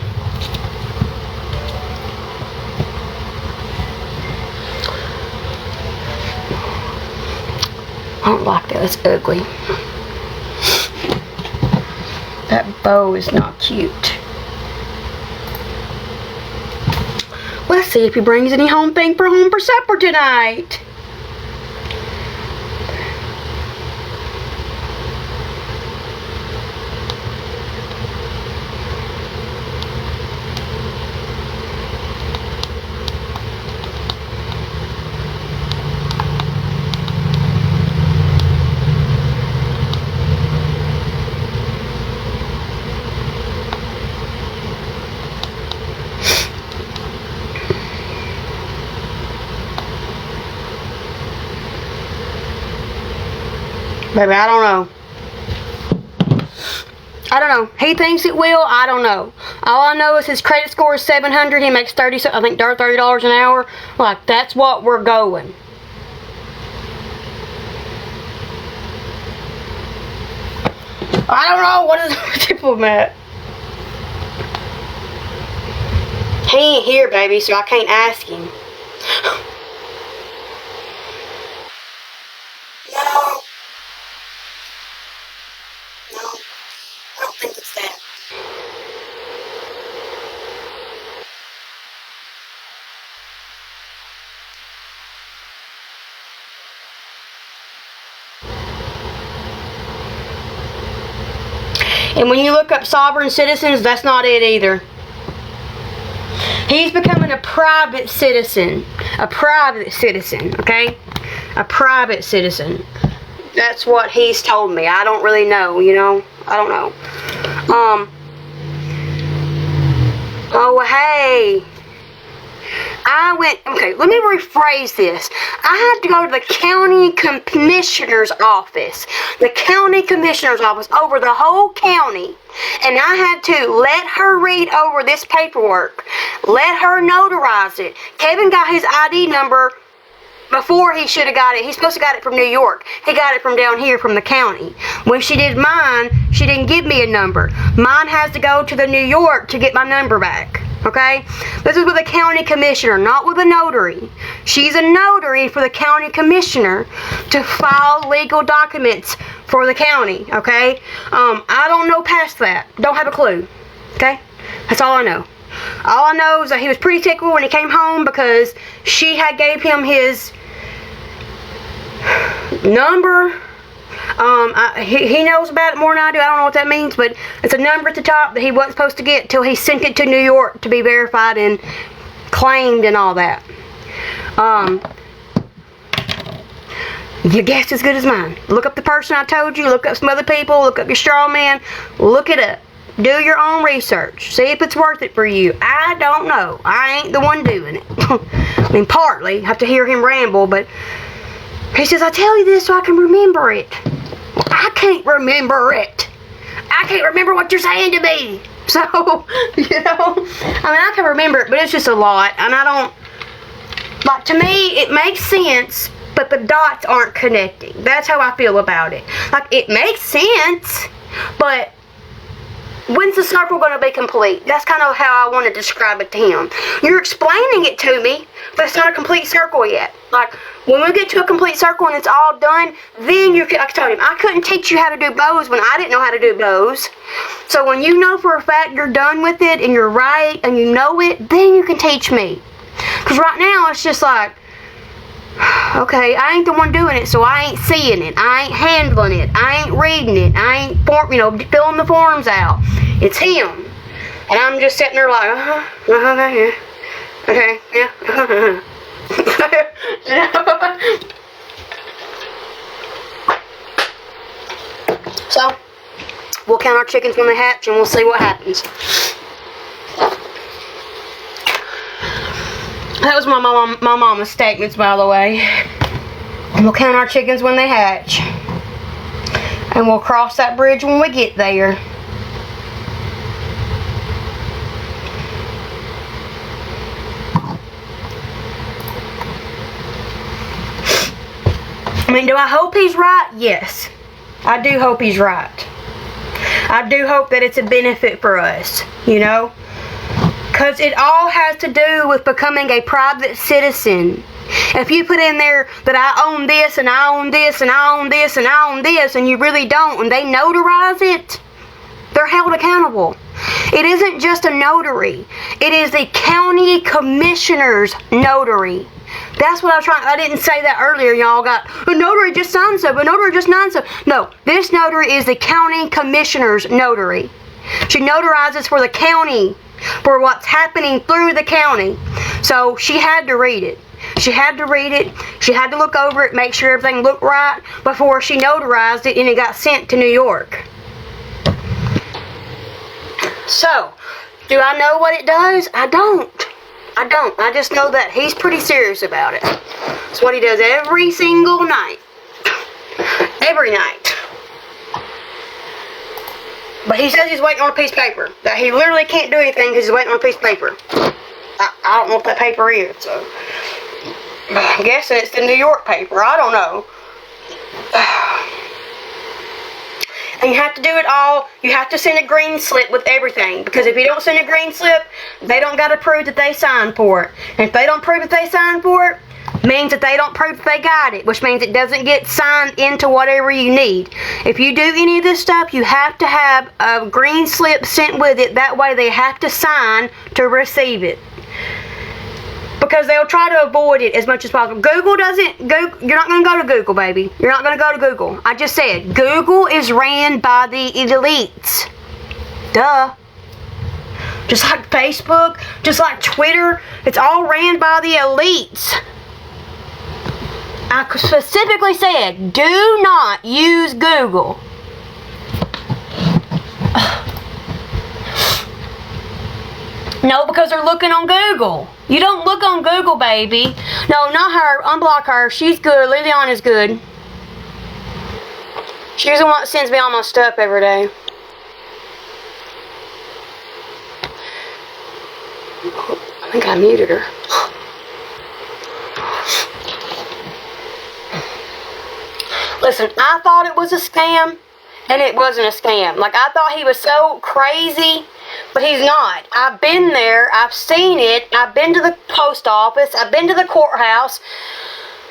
I don't like that. It's ugly. That bow is not cute. Let's see if he brings any home for supper tonight. Baby, I don't know. I don't know. He thinks it will. I don't know. All I know is his credit score is 700. He makes $30 an hour. Like, that's what we're going. I don't know. What is a diplomat? He ain't here, baby, so I can't ask him. No. No, I don't think it's that. And when you look up sovereign citizens, that's not it either. He's becoming a private citizen. A private citizen, okay? A private citizen. That's what he's told me. I don't really know, you know? I don't know. Oh, hey. Okay, let me rephrase this. I had to go to the county commissioner's office. The county commissioner's office over the whole county. And I had to let her read over this paperwork. Let her notarize it. Kevin got his ID number before he should have got it. He's supposed to got it from New York. He got it from down here from the county. When she did mine, she didn't give me a number. Mine has to go to the New York to get my number back. Okay? This is with a county commissioner, not with a notary. She's a notary for the county commissioner to file legal documents for the county. Okay? I don't know past that. Don't have a clue. Okay? That's all I know. All I know is that he was pretty tickled when he came home because she had gave him his number. He knows about it more than I do. I don't know what that means, but it's a number at the top that he wasn't supposed to get till he sent it to New York to be verified and claimed and all that. Your guess is as good as mine. Look up the person I told you. Look up some other people. Look up your straw man. Look it up. Do your own research. See if it's worth it for you. I don't know. I ain't the one doing it. I mean, partly. Have to hear him ramble, but he says, I tell you this so I can remember it. Well, I can't remember it. I can't remember what you're saying to me. So, you know, I mean, I can remember it, but it's just a lot. And I don't, like, to me, it makes sense, but the dots aren't connecting. That's how I feel about it. Like, it makes sense, but when's the circle going to be complete? That's kind of how I want to describe it to him. You're explaining it to me, but it's not a complete circle yet. Like, when we get to a complete circle and it's all done, then you can, I told him, I couldn't teach you how to do bows when I didn't know how to do bows. So when you know for a fact you're done with it and you're right and you know it, then you can teach me. Because right now, it's just like, okay, I ain't the one doing it, so I ain't seeing it. I ain't handling it. I ain't reading it. I ain't, filling the forms out. It's him. And I'm just sitting there like, yeah. Okay, yeah. So, we'll count our chickens when they hatch and we'll see what happens. That was my mama's statements, by the way. And we'll count our chickens when they hatch. And we'll cross that bridge when we get there. I mean, do I hope he's right? Yes. I do hope he's right. I do hope that it's a benefit for us, Because it all has to do with becoming a private citizen. If you put in there that I own this, and I own this, and I own this, and I own this, and you really don't, and they notarize it, they're held accountable. It isn't just a notary. It is the county commissioner's notary. That's what I didn't say that earlier. Y'all got, a notary just signed so, a notary just signed so. No, this notary is the county commissioner's notary. She notarizes for the county, for what's happening through the county. So she had to read it. She had to read it. She had to look over it, make sure everything looked right before she notarized it and it got sent to New York. So, do I know what it does? I don't. I just know that he's pretty serious about it. It's what he does every single night. Every night. But he says he's waiting on a piece of paper. That he literally can't do anything because he's waiting on a piece of paper. I don't know what that paper is, so. I'm guessing it's the New York paper. I don't know. And you have to do it all. You have to send a green slip with everything. Because if you don't send a green slip, they don't got to prove that they signed for it. And if they don't prove that they signed for it, means that they don't prove that they got it. Which means it doesn't get signed into whatever you need. If you do any of this stuff, you have to have a green slip sent with it. That way they have to sign to receive it. Because they'll try to avoid it as much as possible. Google doesn't go. You're not going to go to Google, baby. You're not going to go to Google. I just said Google is ran by the elites. Duh. Just like Facebook, just like Twitter, it's all ran by the elites. I specifically said, do not use Google. No, because they're looking on Google. You don't look on Google, baby. No, not her. Unblock her. She's good. Liliana's good. She's the one that sends me all my stuff every day. I think I muted her. Listen, I thought it was a scam, and it wasn't a scam. Like, I thought he was so crazy, but he's not. I've been there. I've seen it. I've been to the post office. I've been to the courthouse.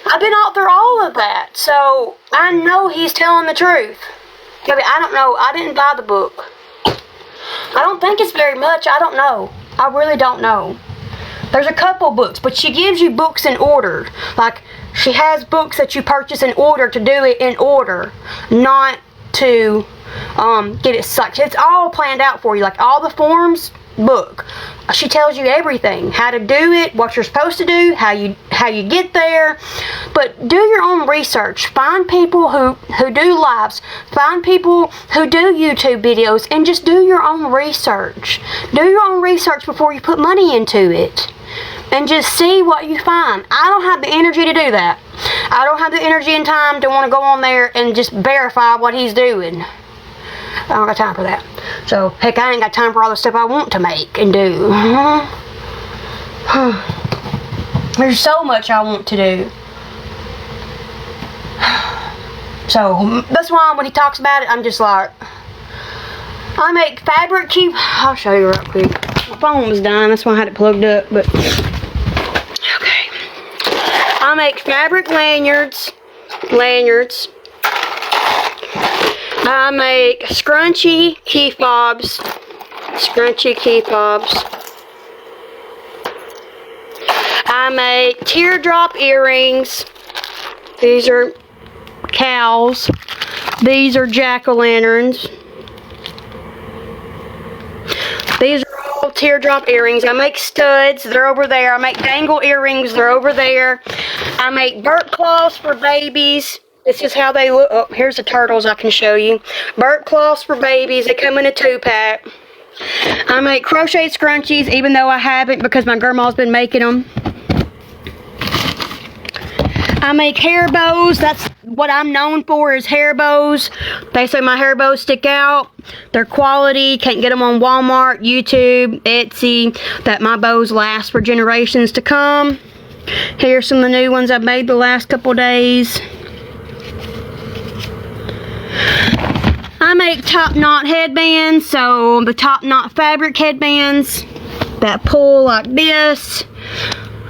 I've been out through all of that. So, I know he's telling the truth. I don't know. I didn't buy the book. I don't think it's very much. I don't know. I really don't know. There's a couple books, but she gives you books in order. Like, she has books that you purchase in order to do it in order, not to get it sucked. It's all planned out for you. Like, all the forms, book. She tells you everything. How to do it, what you're supposed to do, how you get there. But do your own research. Find people who do lives. Find people who do YouTube videos and just do your own research. Do your own research before you put money into it. And just see what you find. I don't have the energy to do that. I don't have the energy and time to want to go on there and just verify what he's doing. I don't got time for that. So, heck, I ain't got time for all the stuff I want to make and do. There's so much I want to do. So, that's why when he talks about it, I'm just like, I make fabric cube. I'll show you real quick. My phone was dying, that's why I had it plugged up, but okay. I make fabric lanyards. I make scrunchy key fobs. I make teardrop earrings. These are cows. These are jack-o'-lanterns. These are all teardrop earrings. I make studs. They're over there. I make dangle earrings. They're over there. I make burnt cloths for babies. This is how they look. Oh, here's the turtles I can show you. Burnt cloths for babies. They come in a 2-pack. I make crochet scrunchies, even though I haven't because my grandma's been making them. I make hair bows. That's what I'm known for, is hair bows. They say my hair bows stick out. They're quality. Can't get them on Walmart, YouTube, Etsy. That my bows last for generations to come. Here's some of the new ones I've made the last couple days. I make top knot headbands, so the top knot fabric headbands that pull like this.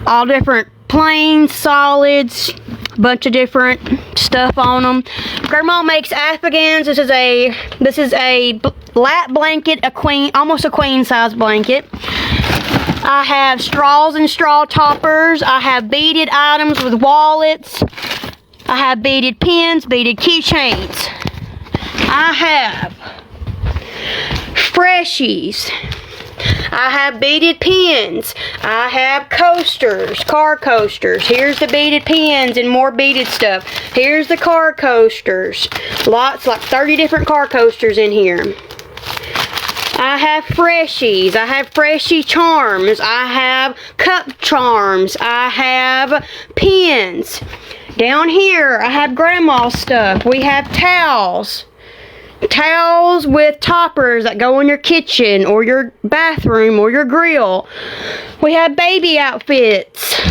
All different plain, solids, bunch of different stuff on them. Grandma makes Afghans. This is a lap blanket, almost a queen size blanket. I have straws and straw toppers. I have beaded items with wallets. I have beaded pins, beaded keychains. I have freshies. I have beaded pins. I have coasters, car coasters. Here's the beaded pins and more beaded stuff. Here's the car coasters. Lots, like 30 different car coasters in here. I have freshies. I have freshie charms. I have cup charms. I have pins. Down here, I have grandma's stuff. We have towels. Towels with toppers that go in your kitchen or your bathroom or your grill. We have baby outfits.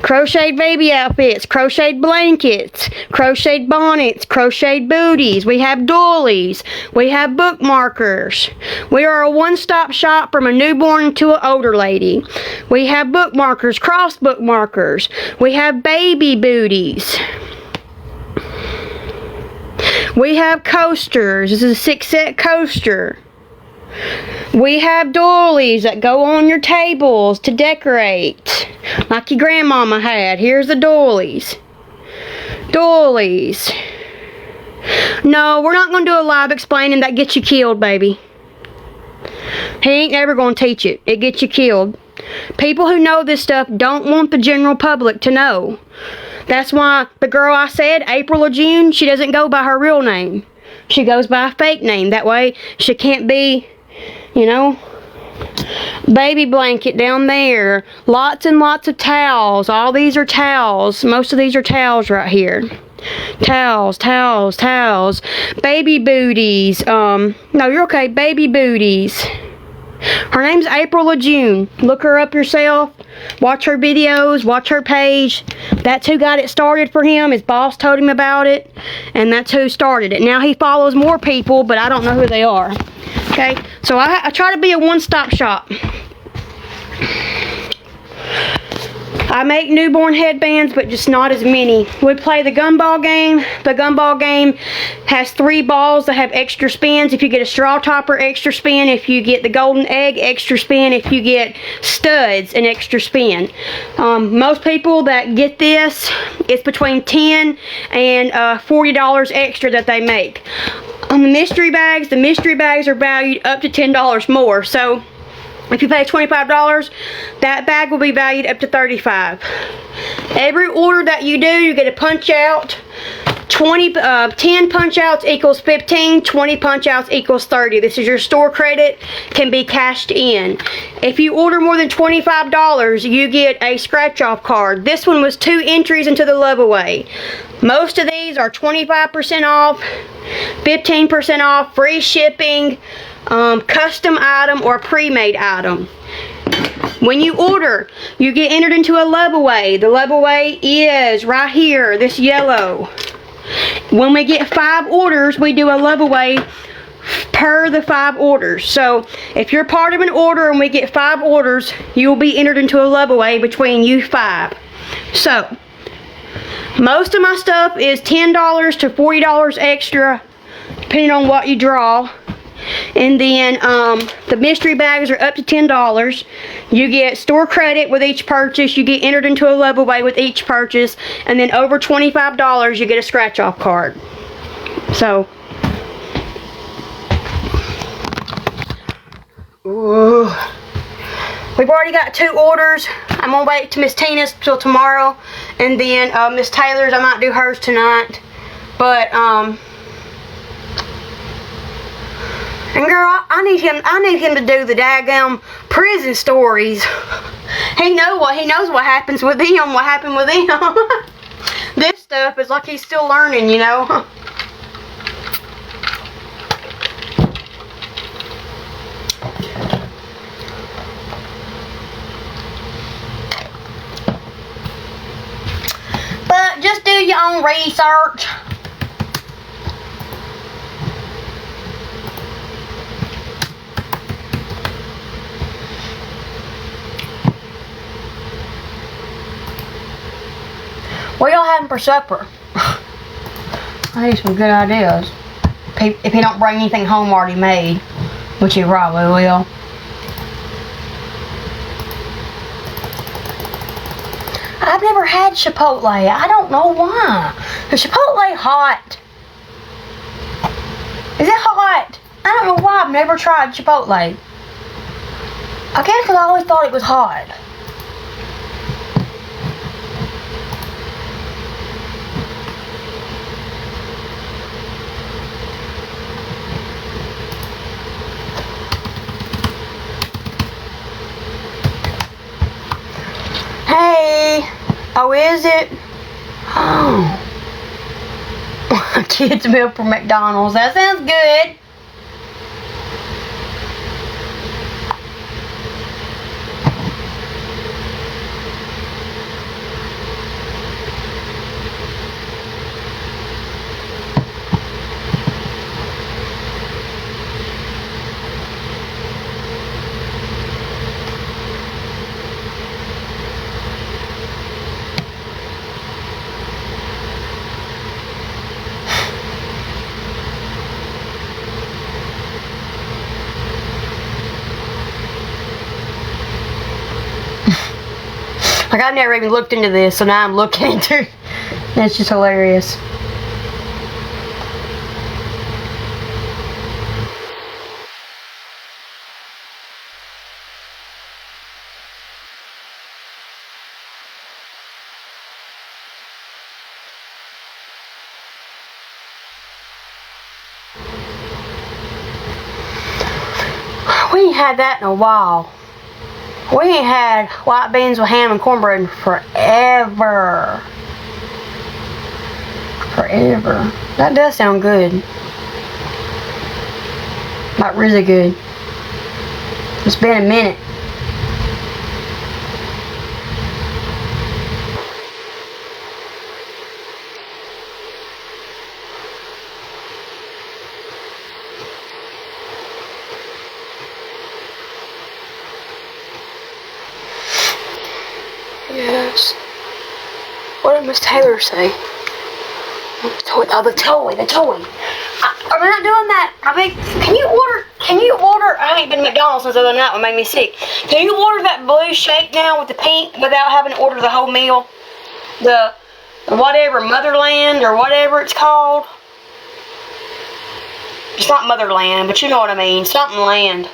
Crocheted baby outfits, crocheted blankets, crocheted bonnets, crocheted booties. We have doilies. We have bookmarkers. We are a one-stop shop from a newborn to an older lady. We have bookmarkers, cross bookmarkers. We have baby booties. We have coasters. This is a 6-set coaster. We have doilies that go on your tables to decorate, like your grandmama had. Here's the doilies. Doilies. No, we're not going to do a live explaining. That gets you killed, baby. He ain't never going to teach it. It gets you killed. People who know this stuff don't want the general public to know. That's why the girl I said, April or June, she doesn't go by her real name. She goes by a fake name. That way she can't be, you know. Baby blanket down there. Lots and lots of towels. All these are towels. Most of these are towels right here. Towels, towels, towels. Baby booties. No, you're okay. Baby booties. Her name's April or June. Look her up yourself. Watch her videos. Watch her page. That's who got it started for him. His boss told him about it. And that's who started it. Now he follows more people, but I don't know who they are. Okay? So I try to be a one-stop shop. I make newborn headbands, but just not as many. We play the gumball game. The gumball game has 3 balls that have extra spins. If you get a straw topper, extra spin. If you get the golden egg, extra spin. If you get studs, an extra spin. Most people that get this, it's between $10 and $40 extra that they make. On the mystery bags are valued up to $10 more. So if you pay $25, that bag will be valued up to $35. Every order that you do, you get a punch out. 10 punch outs equals 15, 20 punch outs equals 30. This is your store credit, can be cashed in. If you order more than $25, you get a scratch off card. This one was 2 entries into the love away. Most of these are 25% off, 15% off, free shipping, custom item or pre-made item. When you order, you get entered into a love away. The love away is right here, this yellow. When we get 5 orders, we do a love away per the 5 orders. So if you're part of an order and we get 5 orders, you will be entered into a love away between you 5. So most of my stuff is $10 to $40 extra, depending on what you draw. And then the mystery bags are up to $10. You get store credit with each purchase. You get entered into a giveaway with each purchase. And then over $25, you get a scratch-off card. So, ooh. We've already got 2 orders. I'm gonna wait to Miss Tina's till tomorrow, and then Miss Taylor's, I might do hers tonight. But and girl, I need him to do the daggum prison stories. He knows what happens with him. What happened with him? This stuff is like he's still learning, you know. But just do your own research. What y'all having for supper? I need some good ideas. If he don't bring anything home already made, which he probably will. I've never had Chipotle. I don't know why. Is Chipotle hot? Is it hot? I don't know why I've never tried Chipotle. I guess because I always thought it was hot. Hey. Oh, is it? Oh. Kids meal from McDonald's. That sounds good. Like, I've never even looked into this, so now I'm looking into it. That's just hilarious. We ain't had that in a while. We ain't had white beans with ham and cornbread in forever. Forever. That does sound good. Like really good. It's been a minute. Yes. What did Miss Taylor say? Oh, the toy. Are we not doing that? I mean, can you order, I ain't been to McDonald's since the other night, what made me sick. Can you order that blue shake now with the pink without having to order the whole meal? The whatever, Motherland or whatever it's called. It's not Motherland, but you know what I mean. Something land.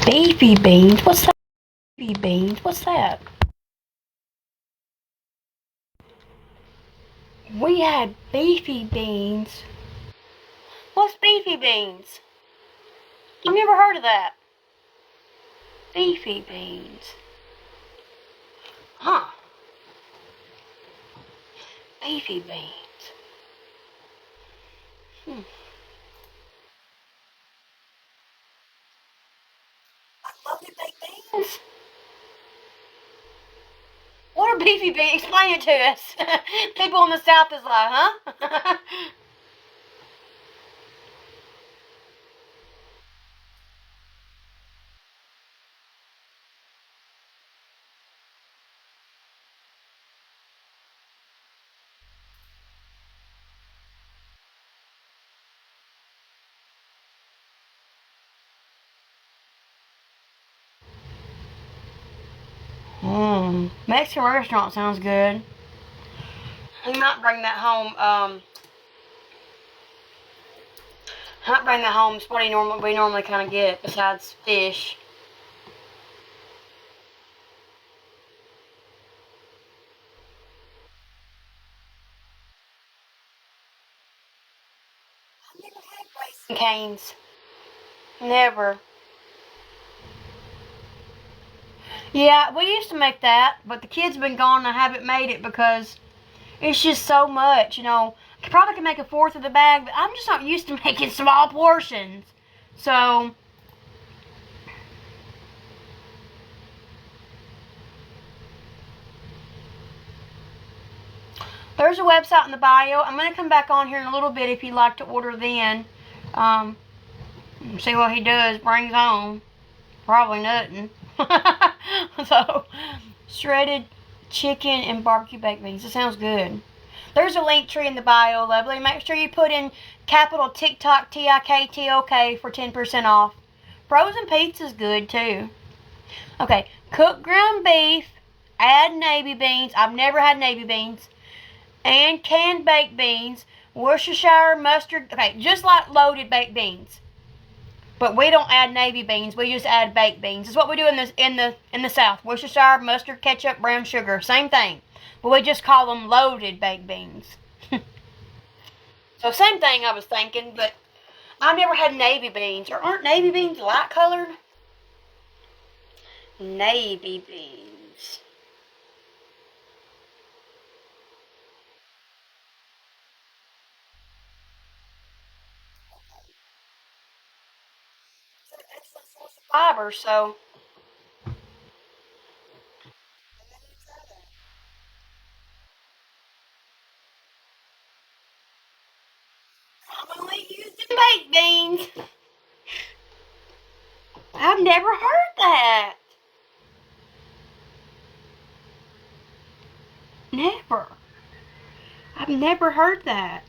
Beefy beans? What's that? Beefy beans? What's that? We had beefy beans. What's beefy beans? I've never heard of that. Beefy beans. Huh. Beefy beans. I love the baked beans. navy beans? Explain it to us. People in the South is like, huh? Mexican restaurant sounds good. He might bring that home. Might bring that home. It's what we normally kind of get besides fish. I've never had Raising Cane's. Never. Yeah, we used to make that, but the kids have been gone and I haven't made it because it's just so much, you know. I probably can make a fourth of the bag, but I'm just not used to making small portions. So, there's a website in the bio. I'm going to come back on here in a little bit if you'd like to order then. See what he does, brings home. Probably nothing. So, shredded chicken and barbecue baked beans. It sounds good. There's a link tree in the bio, lovely. Make sure you put in capital TikTok, TIKTOK for 10% off. Frozen pizza's good too. Okay, cooked ground beef, add navy beans. I've never had navy beans. And canned baked beans, Worcestershire mustard. Okay, just like loaded baked beans. But we don't add navy beans. We just add baked beans. It's what we do in the South. Worcestershire, mustard, ketchup, brown sugar. Same thing. But we just call them loaded baked beans. So same thing I was thinking, but I've never had navy beans. Or aren't navy beans light colored? Navy beans. Fiber, so I'm only using baked beans. I've never heard that. Never. I've never heard that.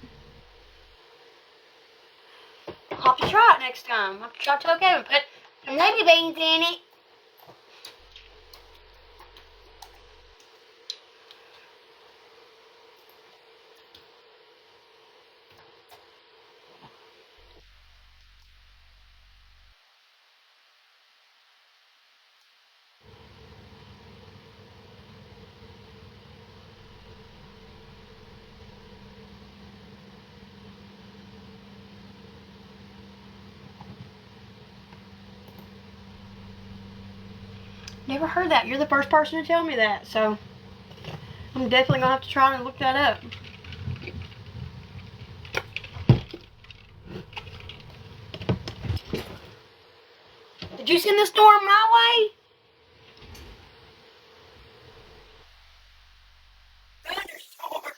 I'll have to try it next time. I'll have to try to tell Kevin. Put some navy beans in it. Never heard that. You're the first person to tell me that, so I'm definitely gonna have to try and look that up. Did you send the storm my way? Thunderstorm.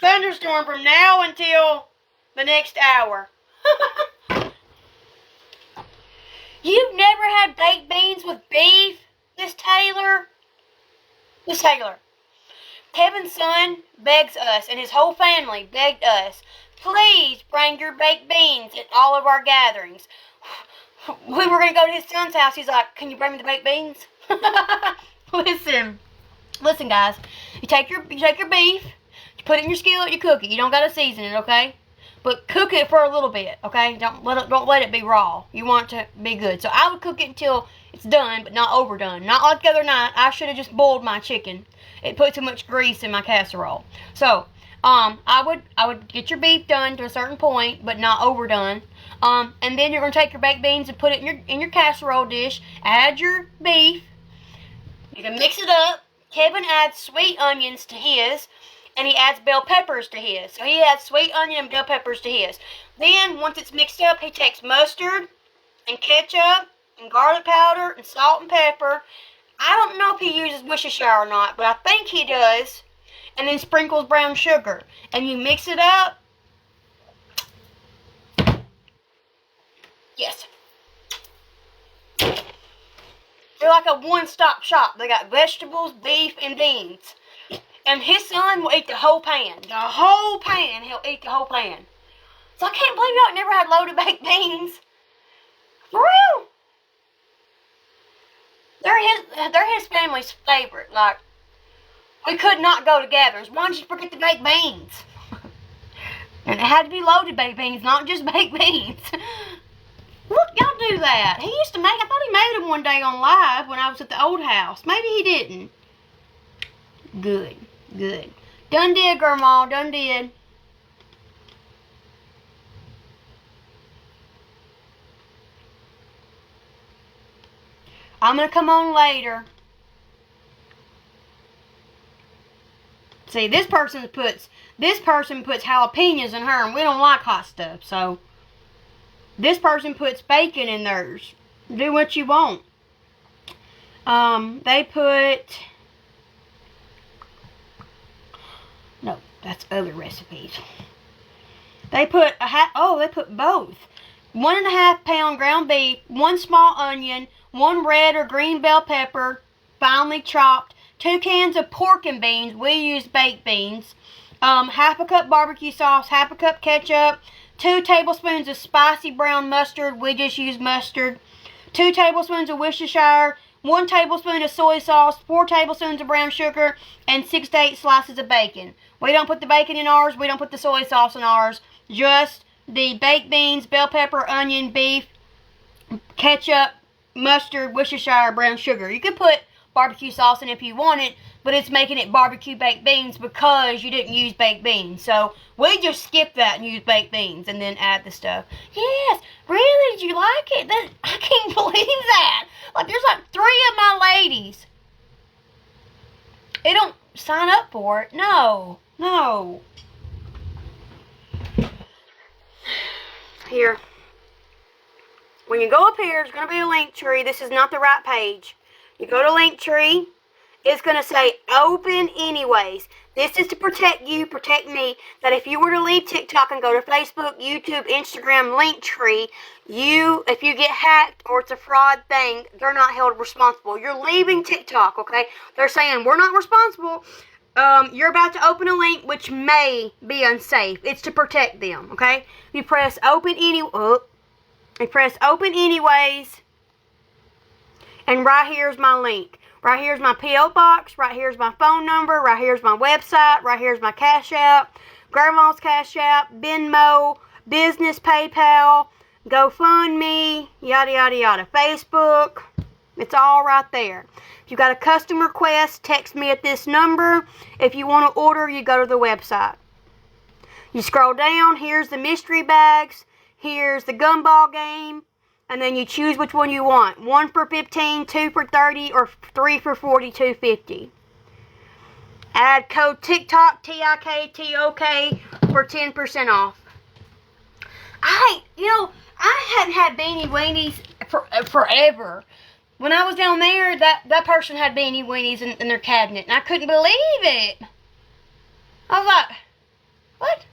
Thunderstorm from now until the next hour. You've never had baked beans with beef? Miss Taylor? Miss Taylor, Kevin's son begs us, and his whole family begged us, please bring your baked beans at all of our gatherings. We were going to go to his son's house. He's like, can you bring me the baked beans? Listen, guys. You take your beef, you put it in your skillet, you cook it. You don't got to season it, okay? But cook it for a little bit, okay? Don't let it be raw. You want it to be good. So I would cook it until it's done, but not overdone. Not like the other night. I should have just boiled my chicken. It put too much grease in my casserole. So, I would get your beef done to a certain point, but not overdone. And then you're gonna take your baked beans and put it in your casserole dish. Add your beef. You can mix it up. Kevin adds sweet onions to his. And he adds bell peppers to his. So he adds sweet onion and bell peppers to his. Then, once it's mixed up, he takes mustard and ketchup and garlic powder and salt and pepper, I don't know if he uses Worcestershire or not, but I think he does. And then sprinkles brown sugar. And you mix it up. Yes. They're like a one-stop shop. They got vegetables, beef, and beans. And his son will eat the whole pan. The whole pan. He'll eat the whole pan. So I can't believe y'all never had loaded baked beans. For real. They're his family's favorite. Like, we could not go together. Why don't you forget the baked beans? And it had to be loaded baked beans, not just baked beans. Look, y'all do that. He used to make, I thought he made them one day on live when I was at the old house. Maybe he didn't. Good, good. Done did, Grandma, done did. I'm going to come on later. See, this person puts jalapenos in her, and we don't like hot stuff, so this person puts bacon in theirs. Do what you want. They put, no, that's other recipes. They put they put both. 1.5 pound ground beef, 1 small onion, 1 red or green bell pepper, finely chopped, 2 cans of pork and beans. We use baked beans. Half a cup barbecue sauce, half a cup ketchup, 2 tablespoons of spicy brown mustard. We just use mustard. 2 tablespoons of Worcestershire, 1 tablespoon of soy sauce, 4 tablespoons of brown sugar, and 6 to 8 slices of bacon. We don't put the bacon in ours. We don't put the soy sauce in ours. Just the baked beans, bell pepper, onion, beef, ketchup, mustard, Worcestershire, brown sugar. You could put barbecue sauce in if you want it, but it's making it barbecue baked beans because you didn't use baked beans. So we just skip that and use baked beans and then add the stuff. Yes, really? Did you like it? I can't believe that. Like, there's like 3 of my ladies. They don't sign up for it. No. Here. When you go up here, there's going to be a link tree. This is not the right page. You go to Linktree, it's going to say open anyways. This is to protect you, protect me, that if you were to leave TikTok and go to Facebook, YouTube, Instagram, Linktree, if you get hacked or it's a fraud thing, they're not held responsible. You're leaving TikTok, okay? They're saying, we're not responsible. You're about to open a link which may be unsafe. It's to protect them, okay? You press open anyways. And right here's my link. Right here's my P.O. box. Right here's my phone number. Right here's my website. Right here's my Cash App. Grandma's Cash App. Venmo. Business PayPal. GoFundMe. Yada, yada, yada. Facebook. It's all right there. If you got a custom request, text me at this number. If you want to order, you go to the website. You scroll down. Here's the mystery bags. Here's the gumball game. And then you choose which one you want. 1 for $15, 2 for $30, or 3 for $42.50. Add code TikTok, TIKTOK, for 10% off. I hadn't had beanie weenies forever. When I was down there, that person had beanie weenies in their cabinet, and I couldn't believe it. I was like, what?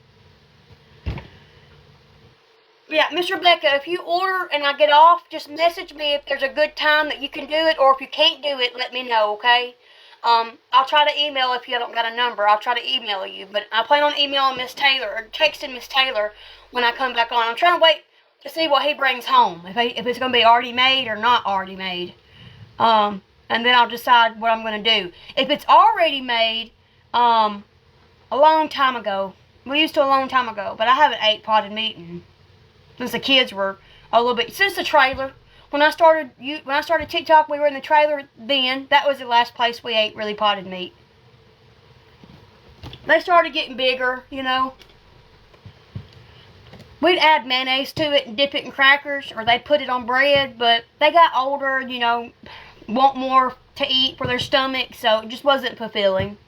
Yeah, Miss Rebecca, if you order and I get off, just message me if there's a good time that you can do it, or if you can't do it, let me know, okay? I'll try to email if you haven't got a number. I'll try to email you, but I plan on emailing Miss Taylor, or texting Miss Taylor when I come back on. I'm trying to wait to see what he brings home, if it's going to be already made or not already made. And then I'll decide what I'm going to do. If it's already made, a long time ago, we used to a long time ago, but I haven't ate potted meat since the kids were a little bit, since the trailer. When I started TikTok, we were in the trailer then. That was the last place we ate really potted meat. They started getting bigger, you know. We'd add mayonnaise to it and dip it in crackers, or they'd put it on bread, but they got older, you know, want more to eat for their stomach, so it just wasn't fulfilling.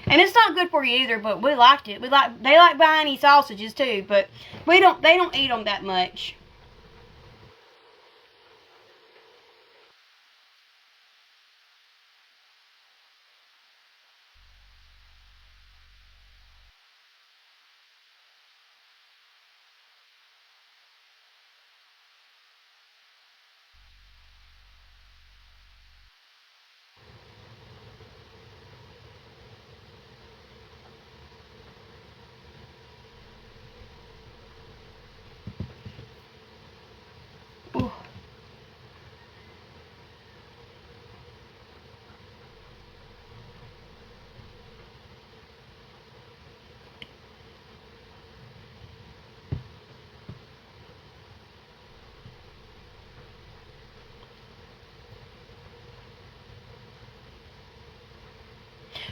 And it's not good for you either, but we liked it. They like buying these sausages too, but they don't eat them that much.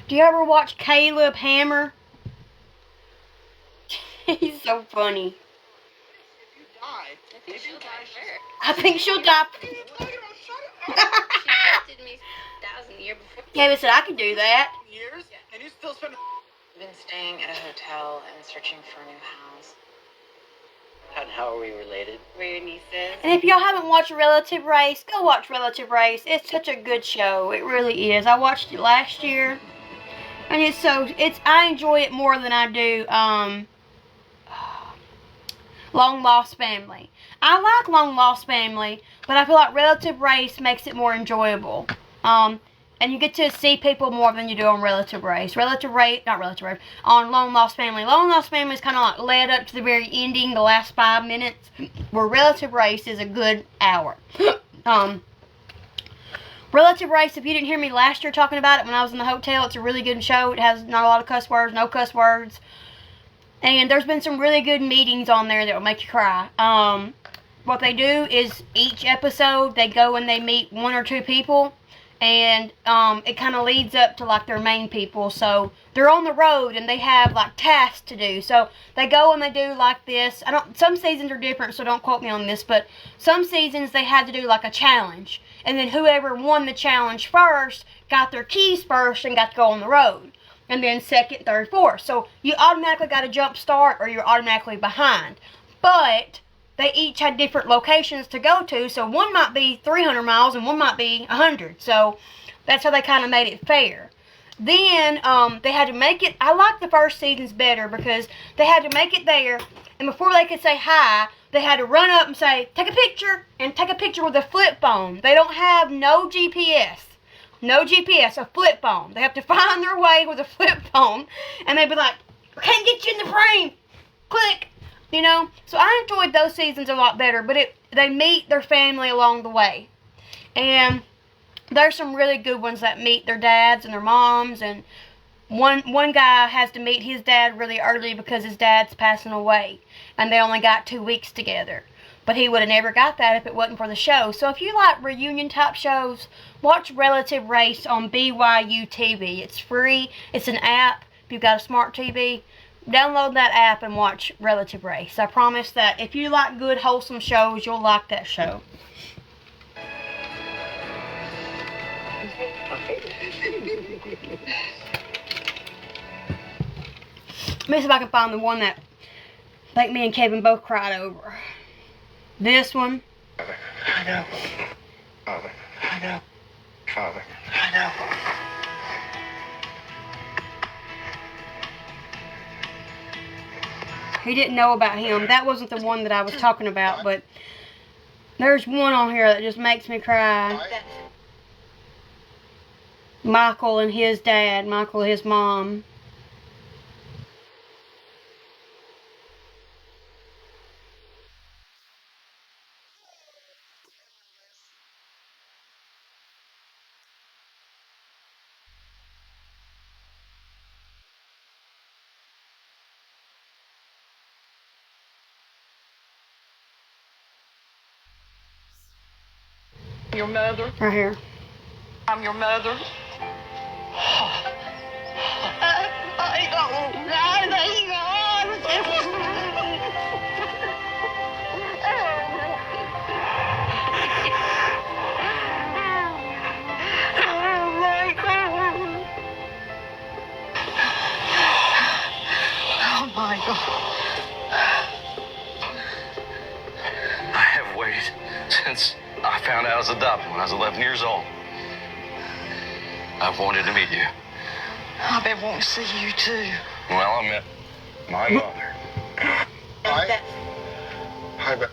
Do you ever watch Caleb Hammer? He's so funny.
I think she'll die first.
I think she'll die.
She gifted me 1,000 a year before.
David said I could do that.
Years? And you still spend.
I've been staying at a hotel and searching for a new house.
How are we related?
We're your nieces.
And if y'all haven't watched Relative Race, go watch Relative Race. It's such a good show. It really is. I watched it last year. And I enjoy it more than I do Long Lost Family. I like Long Lost Family, but I feel like Relative Race makes it more enjoyable. And you get to see people more than you do on Relative Race. On Long Lost Family. Long Lost Family is kind of like led up to the very ending, the last 5 minutes, where Relative Race is a good hour. Relative Race, if you didn't hear me last year talking about it when I was in the hotel, it's a really good show. It has not a lot of cuss words, no cuss words. And there's been some really good meetings on there that will make you cry. What they do is each episode, they go and they meet 1 or 2 people. And it kind of leads up to like their main people. So they're on the road and they have like tasks to do. So they go and they do like this. Some seasons are different, so don't quote me on this. But some seasons they had to do like a challenge. And then whoever won the challenge first got their keys first and got to go on the road. And then second, third, fourth. So you automatically got a jump start or you're automatically behind. But they each had different locations to go to. So one might be 300 miles and one might be 100. So that's how they kind of made it fair. Then they had to make it. I like the first seasons better because they had to make it there. And before they could say hi, they had to run up and say, take a picture. And take a picture with a flip phone. They don't have no GPS. No GPS, a flip phone. They have to find their way with a flip phone. And they'd be like, I can't get you in the frame. Click. You know? So I enjoyed those seasons a lot better. But they meet their family along the way. And there's some really good ones that meet their dads and their moms. And one guy has to meet his dad really early because his dad's passing away. And they only got 2 weeks together. But he would have never got that if it wasn't for the show. So if you like reunion type shows, watch Relative Race on BYU TV. It's free. It's an app. If you've got a smart TV, download that app and watch Relative Race. I promise that if you like good, wholesome shows, you'll like that show. Let me see if I can find the one that I think me and Kevin both cried over. This one.
Father, I know. Father, I know. Father, I know.
He didn't know about him. That wasn't the one that I was talking about, but there's one on here that just makes me cry. Michael and his dad, Michael and his mom.
Your mother?
Right here.
I'm your mother. Oh my God.
I have waited since I found out I was adopted when I was 11 years old. I've wanted to meet you.
I've been wanting to see you too.
Well, I met my mother.
Hi, Beth.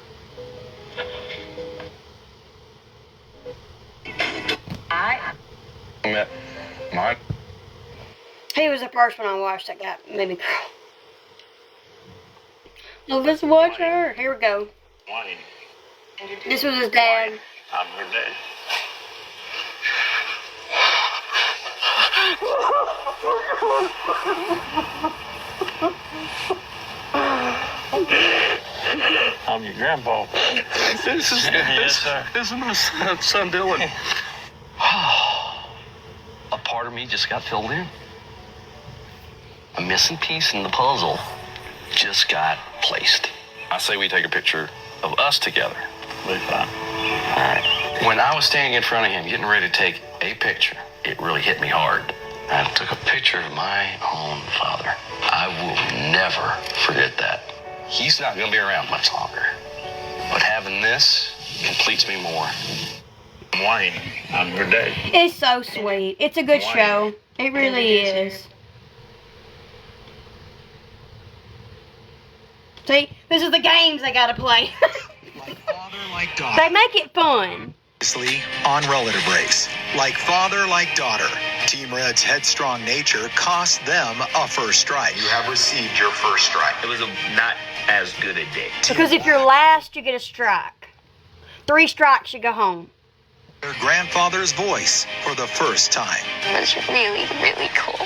I met my...
He was the first one I watched that got made me cry. Oh, let's watch her. Here we go.
Wayne.
This was his dad.
I'm your dad.
I'm your grandpa.
This is my son Dylan. A part of me just got filled in. A missing piece in the puzzle just got placed. I say we take a picture of us together.
Be fine.
All right. When I was standing in front of him getting ready to take a picture, it really hit me hard. I took a picture of my own father. I will never forget that. He's not going to be around much longer. But having this completes me more.
Wayne, I'm your dad.
It's so sweet. It's a good show. It really is. See, this is the games they gotta play.
Like father, like daughter.
They make it fun.
On relative race. Like father, like daughter. Team Red's headstrong nature cost them a first strike. You have received your first strike.
It was not as good a day.
Because if you're last, you get a strike. 3 strikes, you go home.
Their grandfather's voice for the first time.
It was really, really cool.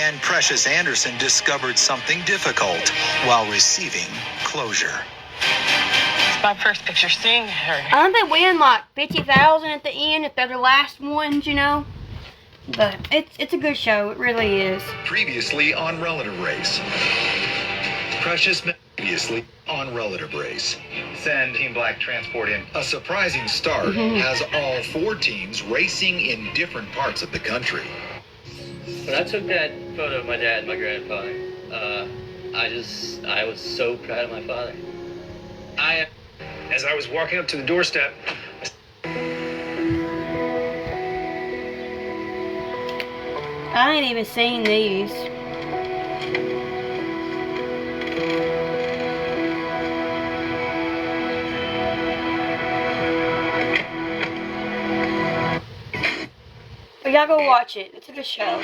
And Precious Anderson discovered something difficult while receiving closure.
It's my first picture seeing her.
I think they win like 50,000 at the end if they're the last ones, you know. But it's a good show. It really is.
Previously on Relative Race. Precious previously on Relative Race.
Send Team Black transport in.
A surprising start has all 4 teams racing in different parts of the country.
When I took that photo of my dad and my grandfather, I was so proud of my father.
As I was walking up to the doorstep,
I ain't even seen these. But y'all go watch it. It's a good show.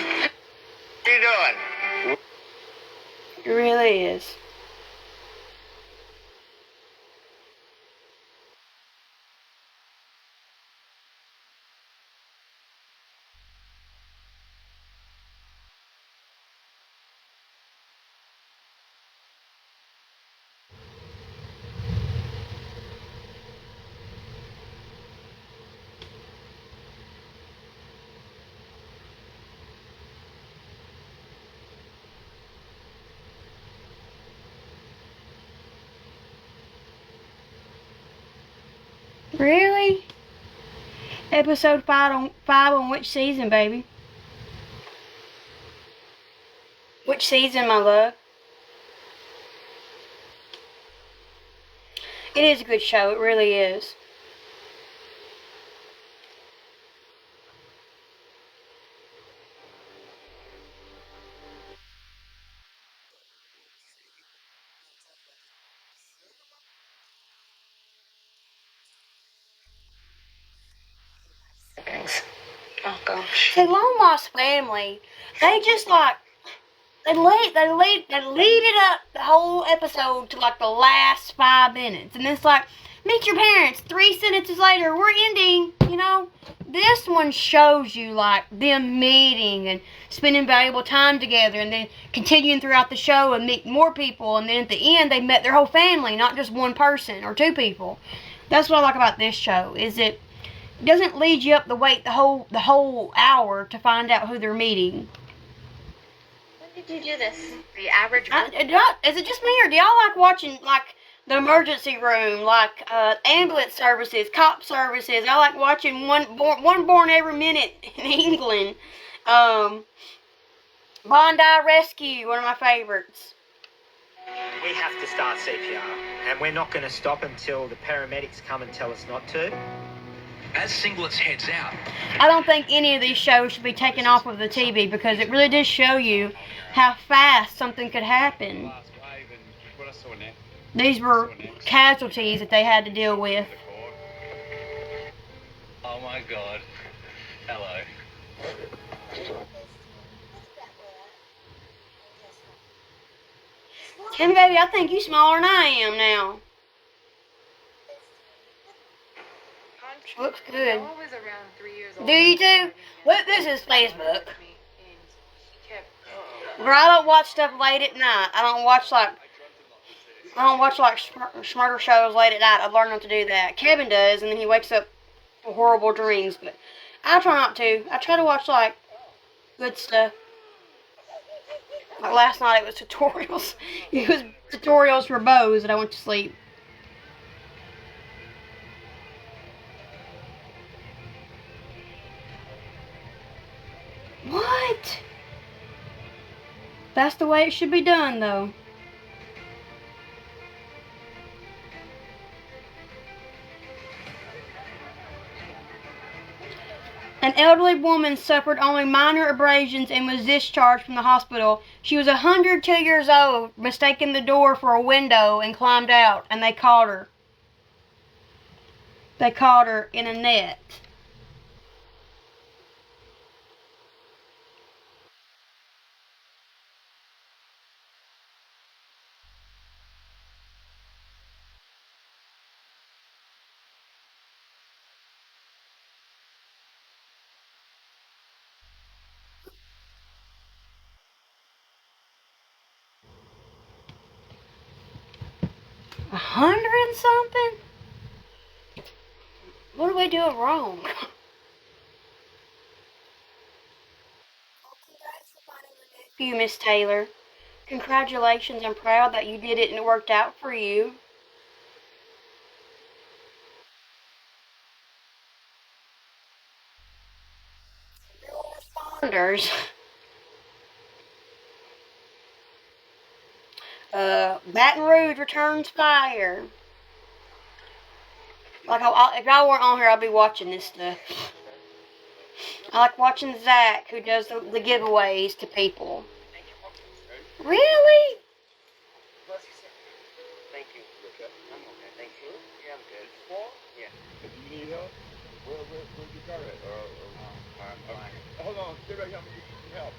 what are you doing?
It really is. Really? Episode 5 on which season, baby? Which season, my love? It is a good show. It really is.
Oh gosh.
The Long Lost Family, they just like they lead it up the whole episode to like the last 5 minutes, and it's like meet your parents. 3 sentences later, we're ending. You know, this one shows you like them meeting and spending valuable time together, and then continuing throughout the show and meet more people, and then at the end they met their whole family, not just one person or 2 people. That's what I like about this show. Is it doesn't lead you up the whole hour to find out who they're meeting.
When did you do this? The average.
Is it just me, or do y'all like watching like the emergency room, like ambulance services, cop services? I like watching one born every minute in England. Bondi Rescue, one of my favorites.
We have to start CPR, and we're not going to stop until the paramedics come and tell us not to.
As Singlets heads out.
I don't think any of these shows should be taken off of the TV because it really does show you how fast something could happen. These were casualties that they had to deal with.
Oh my God. Hello.
Kim, baby, I think you smaller than I am now. Looks good. Do you too? Look, this is Facebook. Where I don't watch stuff late at night. I don't watch like smarter shows late at night. I've learned not to do that. Kevin does, and then he wakes up with horrible dreams. But I try not to. I try to watch like good stuff. Like last night it was tutorials. It was tutorials for bows and I went to sleep. What? That's the way it should be done, though. An elderly woman suffered only minor abrasions and was discharged from the hospital. She was 102 years old, mistaking the door for a window and climbed out, and they caught her. They caught her in a net. $100 and something? What are we doing wrong? You, Miss Taylor. Congratulations. I'm proud that you did it and it worked out for you. Responders. Baton Rouge returns fire. Like, if y'all weren't on here, I'll be watching this stuff. I like watching Zach, who does the giveaways to people. Really?
Thank you. I'm okay. Thank you. Yeah, I'm good. Yeah.
If you need help, where's your car at? Hold on, stay right here. I'm gonna get you some help.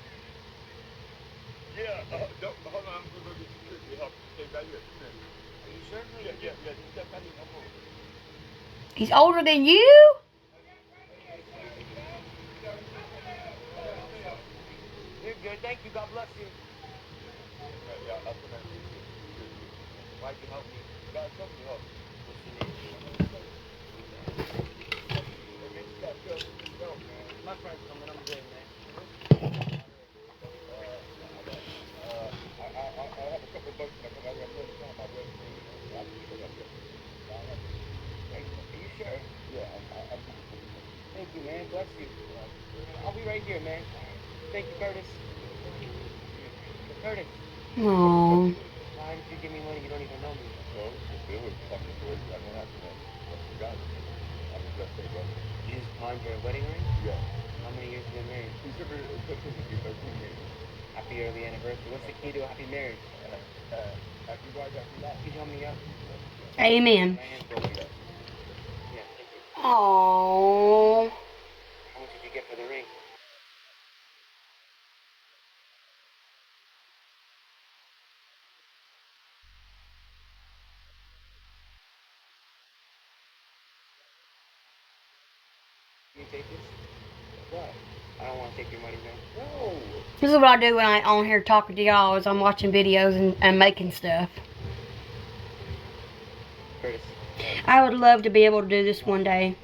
Yeah, hold on. I'm gonna go get security help. Stay right here.
Are you sure?
Yeah. Just step back in. I'm over.
He's older than you?
You're good. Thank you. God bless you.
Yeah, I'll come back.
Why'd you help me?
God, come to help.
What's your name? My friend's coming. I'm good, man.
I have a couple of bucks in my car. I'm going to find my way. I'll pick it up there.
Are you sure?
Yeah,
Thank you, man. Bless you. I'll be right here, man. Thank you, Curtis. Curtis.
Aww.
Why did you give me money? You don't even know me.
Well, it was fucking good. I don't have to know. I forgot. I'm just saying, brother.
You just pawned your wedding ring?
Yeah.
How many years have you been married?
It took me 13 years.
Happy early anniversary. What's the key to a happy marriage?
Happy wife, happy life.
Could you help me out?
Amen.
My hand's broken. Yeah, thank you.
Aww.
How much did you get for the ring? Can you take this? What? I don't want to take your money, man.
No.
This is what I do when I on here talking to y'all is I'm watching videos and making stuff.
Curtis.
I would love to be able to do this one day.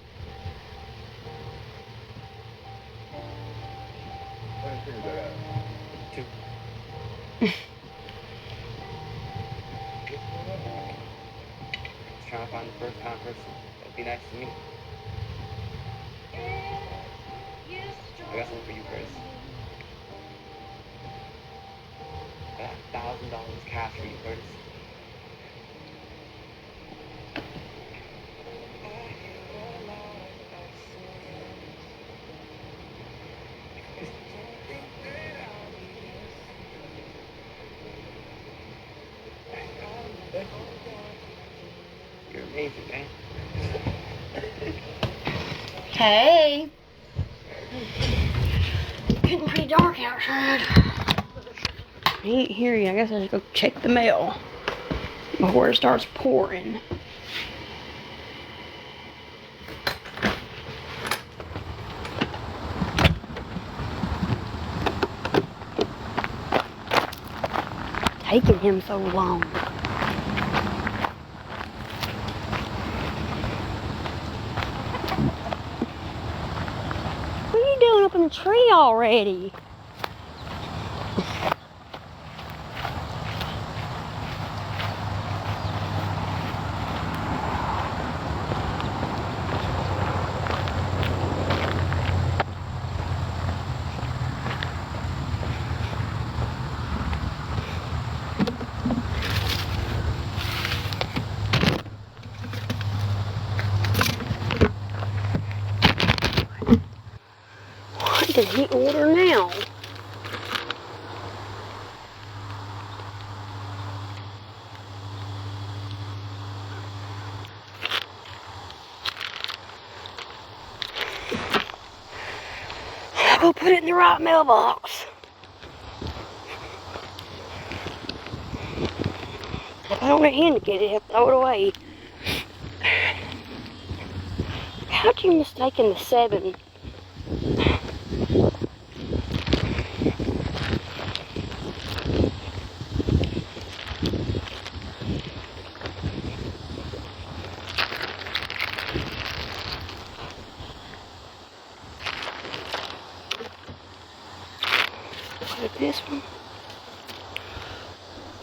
Trying to find the first time person that'd be nice to me. I got something for you, Chris. I got $1,000 cash for you, Curtis. You're amazing, man.
Hey. Getting pretty dark outside. I ain't here yet. I guess I should go check the mail before it starts pouring. Taking him so long. What are you doing up in the tree already? She's in heat order now. I'll put it in the right mailbox. If I don't let him get it, I'll throw it away. How'd you mistaken the 7? Was it this one?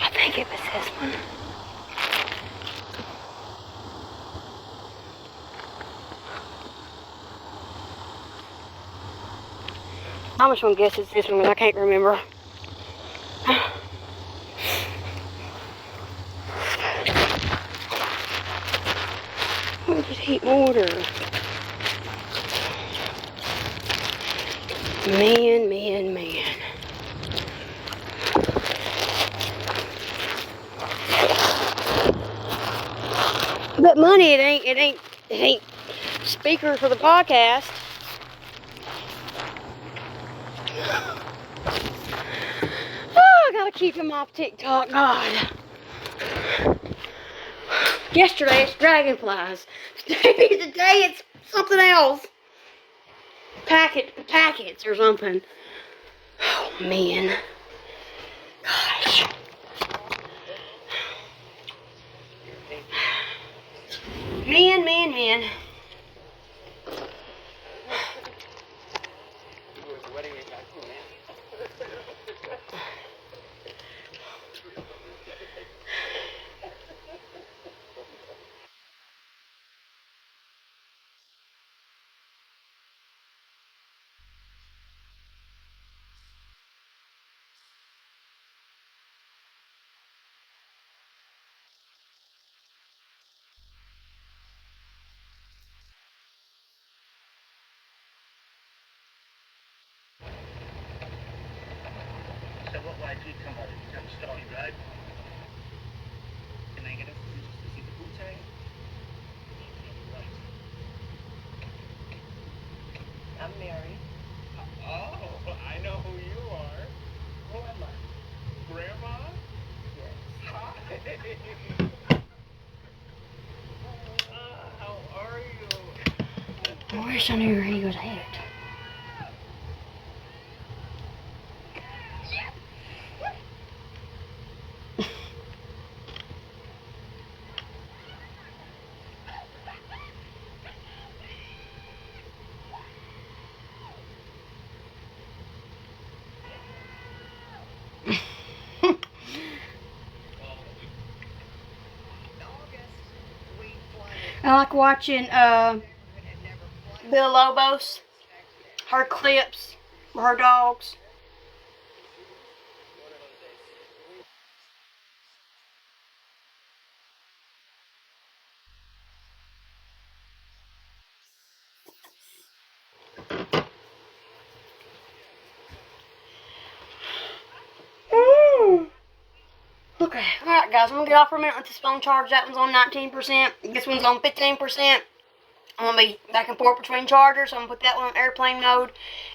I think it was this one. I'm just gonna guess it's this one because I can't remember. What did he order? Man. But money, it ain't speaker for the podcast. Oh, I gotta keep him off TikTok, God. Yesterday it's dragonflies. Today it's something else. Packets or something. Oh man. Gosh. Man.
So what way do you come out? You come Stony Road. And then get us to see the Wu-Tang. Right. I'm Mary. Oh, I know who you are. Who am I? Grandma? Yes. Hi. How are you?
I wish I knew where he was at. I like watching Bill Lobos, her clips, her dogs. Okay, alright guys, I'm gonna get off for a minute, let this phone charge. That one's on 19%, this one's on 15%. I'm gonna be back and forth between chargers, so I'm gonna put that one on airplane mode.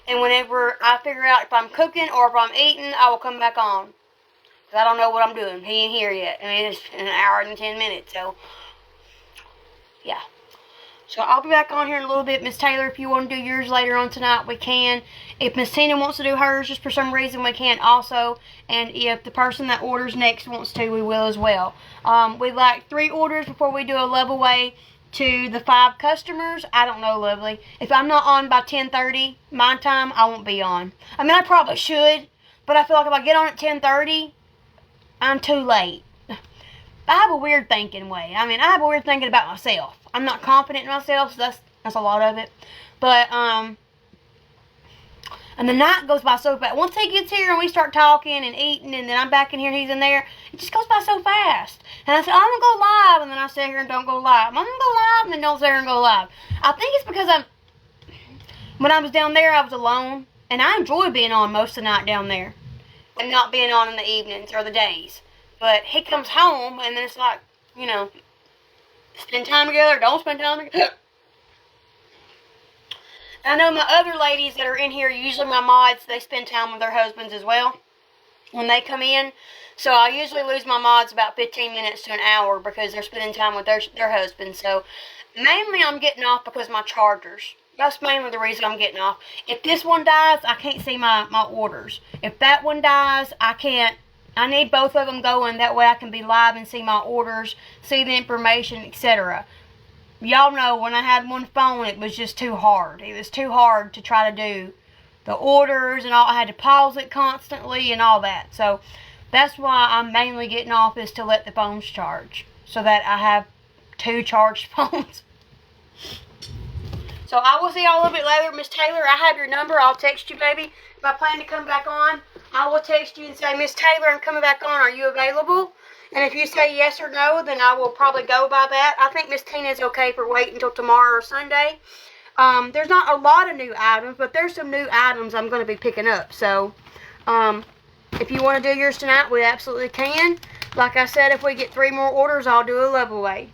And whenever I figure out if I'm cooking or if I'm eating, I will come back on. Cause I don't know what I'm doing. He ain't here yet. I mean, it's an hour and 10 minutes, so yeah. So I'll be back on here in a little bit. Miss Taylor, if you want to do yours later on tonight, we can. If Miss Tina wants to do hers, just for some reason, we can also. And if the person that orders next wants to, we will as well. We like 3 orders before we do a level way to the 5 customers. I don't know, Lovely. If I'm not on by 10:30 my time, I won't be on. I mean, I probably should, but I feel like if I get on at 10:30, I'm too late. I have a weird thinking way. I mean, I have a weird thinking about myself. I'm not confident in myself, so that's a lot of it. But, and the night goes by so fast. Once he gets here and we start talking and eating, and then I'm back in here and he's in there, it just goes by so fast. And I said, I'm going to go live, and then I sit here and don't go live. I'm going to go live, and then don't sit here and go live. I think it's because when I was down there, I was alone, And I enjoy being on most of the night down there. And not being on in the evenings or the days. But he comes home and then it's like, you know, spend time together, don't spend time together. I know my other ladies that are in here, usually my mods, they spend time with their husbands as well when they come in. So I usually lose my mods about 15 minutes to an hour because they're spending time with their husbands. So mainly I'm getting off because my chargers. That's mainly the reason I'm getting off. If this one dies, I can't see my orders. If that one dies, I need both of them going. That way I can be live and see my orders, see the information, etc. Y'all know when I had one phone, it was just too hard. It was too hard to try to do the orders and all. I had to pause it constantly and all that. So that's why I'm mainly getting off, is to let the phones charge so that I have 2 charged phones. So I will see y'all a little bit later. Miss Taylor, I have your number. I'll text you, baby. If I plan to come back on, I will text you and say, Miss Taylor, I'm coming back on. Are you available? And if you say yes or no, then I will probably go by that. I think Miss Tina's okay for waiting until tomorrow or Sunday. There's not a lot of new items, but there's some new items I'm going to be picking up. So if you want to do yours tonight, we absolutely can. Like I said, if we get 3 more orders, I'll do a layaway.